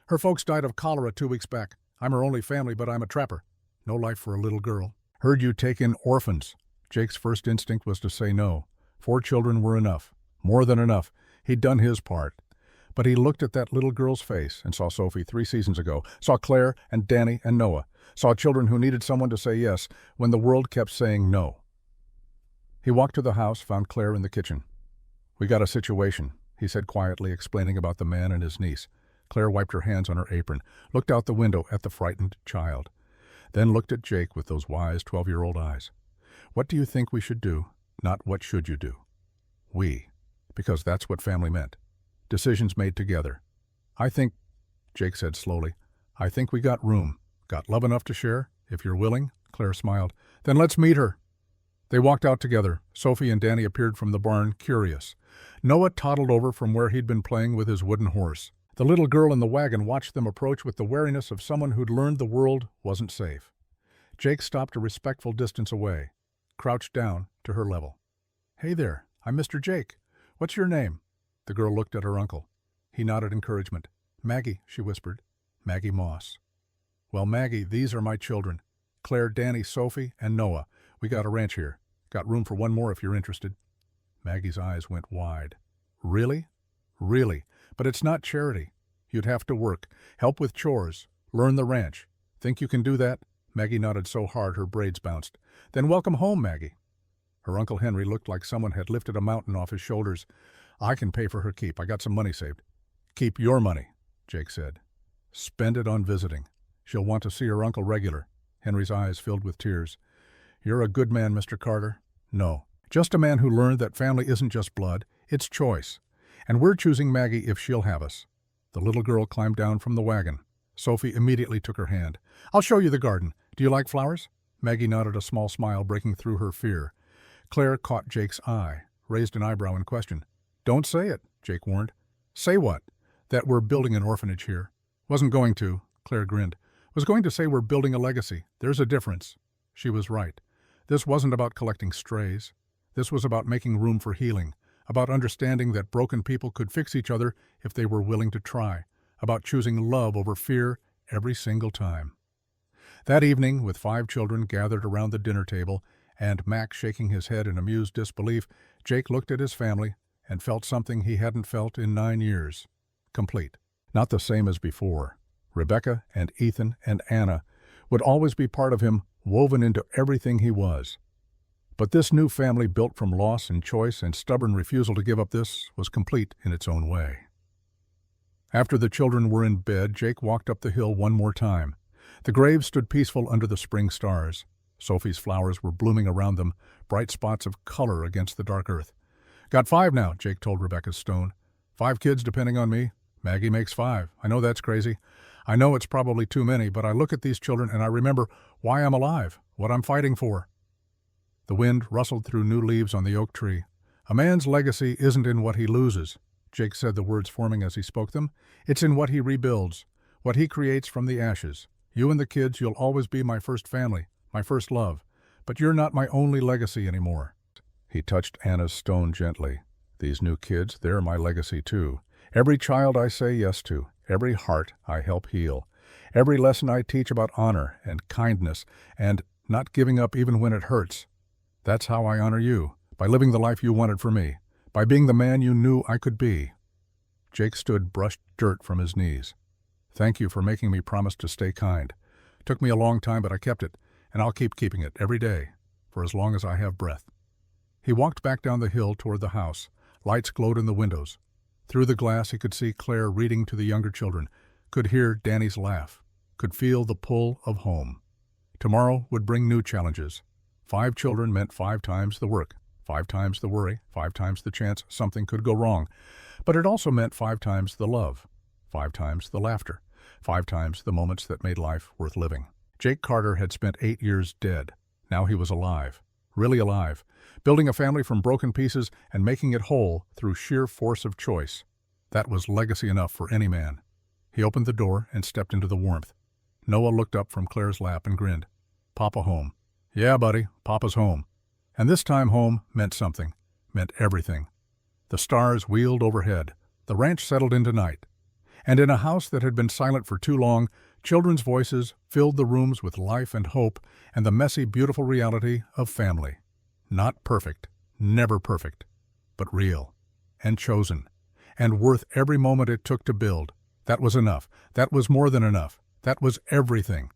"Her folks died of cholera 2 weeks back. I'm her only family, but I'm a trapper. No life for a little girl." "Heard you take in orphans." Jake's first instinct was to say no. 4 children were enough. More than enough. He'd done his part. But he looked at that little girl's face and saw Sophie 3 seasons ago, saw Claire and Danny and Noah, saw children who needed someone to say yes when the world kept saying no. He walked to the house, found Claire in the kitchen. "We got a situation," he said quietly, explaining about the man and his niece. Claire wiped her hands on her apron, looked out the window at the frightened child, then looked at Jake with those wise 12-year-old eyes. "What do you think we should do? Not what should you do. We. Because that's what family meant. Decisions made together. I think," Jake said slowly, "I think we got room. Got love enough to share? If you're willing," Claire smiled. "Then let's meet her." They walked out together. Sophie and Danny appeared from the barn, curious. Noah toddled over from where he'd been playing with his wooden horse. The little girl in the wagon watched them approach with the wariness of someone who'd learned the world wasn't safe. Jake stopped a respectful distance away, crouched down to her level. "Hey there, I'm Mr. Jake. What's your name?" The girl looked at her uncle. He nodded encouragement. "Maggie," she whispered. "Maggie Moss." "Well, Maggie, these are my children. Claire, Danny, Sophie, and Noah. We got a ranch here. Got room for one more if you're interested." Maggie's eyes went wide. "Really?" "Really. But it's not charity. You'd have to work, help with chores, learn the ranch. Think you can do that?" Maggie nodded so hard her braids bounced. "Then welcome home, Maggie." Her Uncle Henry looked like someone had lifted a mountain off his shoulders. "I can pay for her keep. I got some money saved." "Keep your money," Jake said. "Spend it on visiting. She'll want to see her uncle regular." Henry's eyes filled with tears. "You're a good man, Mr. Carter." "No. Just a man who learned that family isn't just blood, it's choice. And we're choosing Maggie if she'll have us." The little girl climbed down from the wagon. Sophie immediately took her hand. "I'll show you the garden. Do you like flowers?" Maggie nodded, a small smile breaking through her fear. Claire caught Jake's eye, raised an eyebrow in question. "Don't say it," Jake warned. "Say what?" "That we're building an orphanage here." "Wasn't going to," Claire grinned. Was going to say we're building a legacy. There's a difference. She was right. This wasn't about collecting strays. This was about making room for healing, about understanding that broken people could fix each other if they were willing to try, about choosing love over fear every single time. That evening, with 5 children gathered around the dinner table and Mac shaking his head in amused disbelief, Jake looked at his family and felt something he hadn't felt in 9 years. Complete. Not the same as before. Rebecca and Ethan and Anna would always be part of him, woven into everything he was. But this new family built from loss and choice and stubborn refusal to give up this was complete in its own way. After the children were in bed, Jake walked up the hill one more time. The graves stood peaceful under the spring stars. Sophie's flowers were blooming around them, bright spots of color against the dark earth. "Got 5 now," Jake told Rebecca Stone. 5 kids depending on me. Maggie makes 5. I know that's crazy. I know it's probably too many, but I look at these children and I remember why I'm alive, what I'm fighting for." The wind rustled through new leaves on the oak tree. "A man's legacy isn't in what he loses," Jake said, the words forming as he spoke them. "It's in what he rebuilds, what he creates from the ashes. You and the kids, you'll always be my first family, my first love. But you're not my only legacy anymore." He touched Anna's stone gently. "These new kids, they're my legacy too. Every child I say yes to, every heart I help heal, every lesson I teach about honor and kindness and not giving up even when it hurts. That's how I honor you, by living the life you wanted for me, by being the man you knew I could be." Jake stood, brushed dirt from his knees. "Thank you for making me promise to stay kind. Took me a long time, but I kept it, and I'll keep keeping it every day, for as long as I have breath." He walked back down the hill toward the house. Lights glowed in the windows. Through the glass he could see Claire reading to the younger children, could hear Danny's laugh, could feel the pull of home. Tomorrow would bring new challenges. 5 children meant 5 times the work, 5 times the worry, 5 times the chance something could go wrong. But it also meant 5 times the love, 5 times the laughter, 5 times the moments that made life worth living. Jake Carter had spent 8 years dead. Now he was alive, really alive, building a family from broken pieces and making it whole through sheer force of choice. That was legacy enough for any man. He opened the door and stepped into the warmth. Noah looked up from Claire's lap and grinned. "Papa home." "Yeah, buddy, Papa's home." And this time home meant something, meant everything. The stars wheeled overhead. The ranch settled into night. And in a house that had been silent for too long, children's voices filled the rooms with life and hope and the messy, beautiful reality of family. Not perfect, never perfect, but real, and chosen, and worth every moment it took to build. That was enough. That was more than enough. That was everything.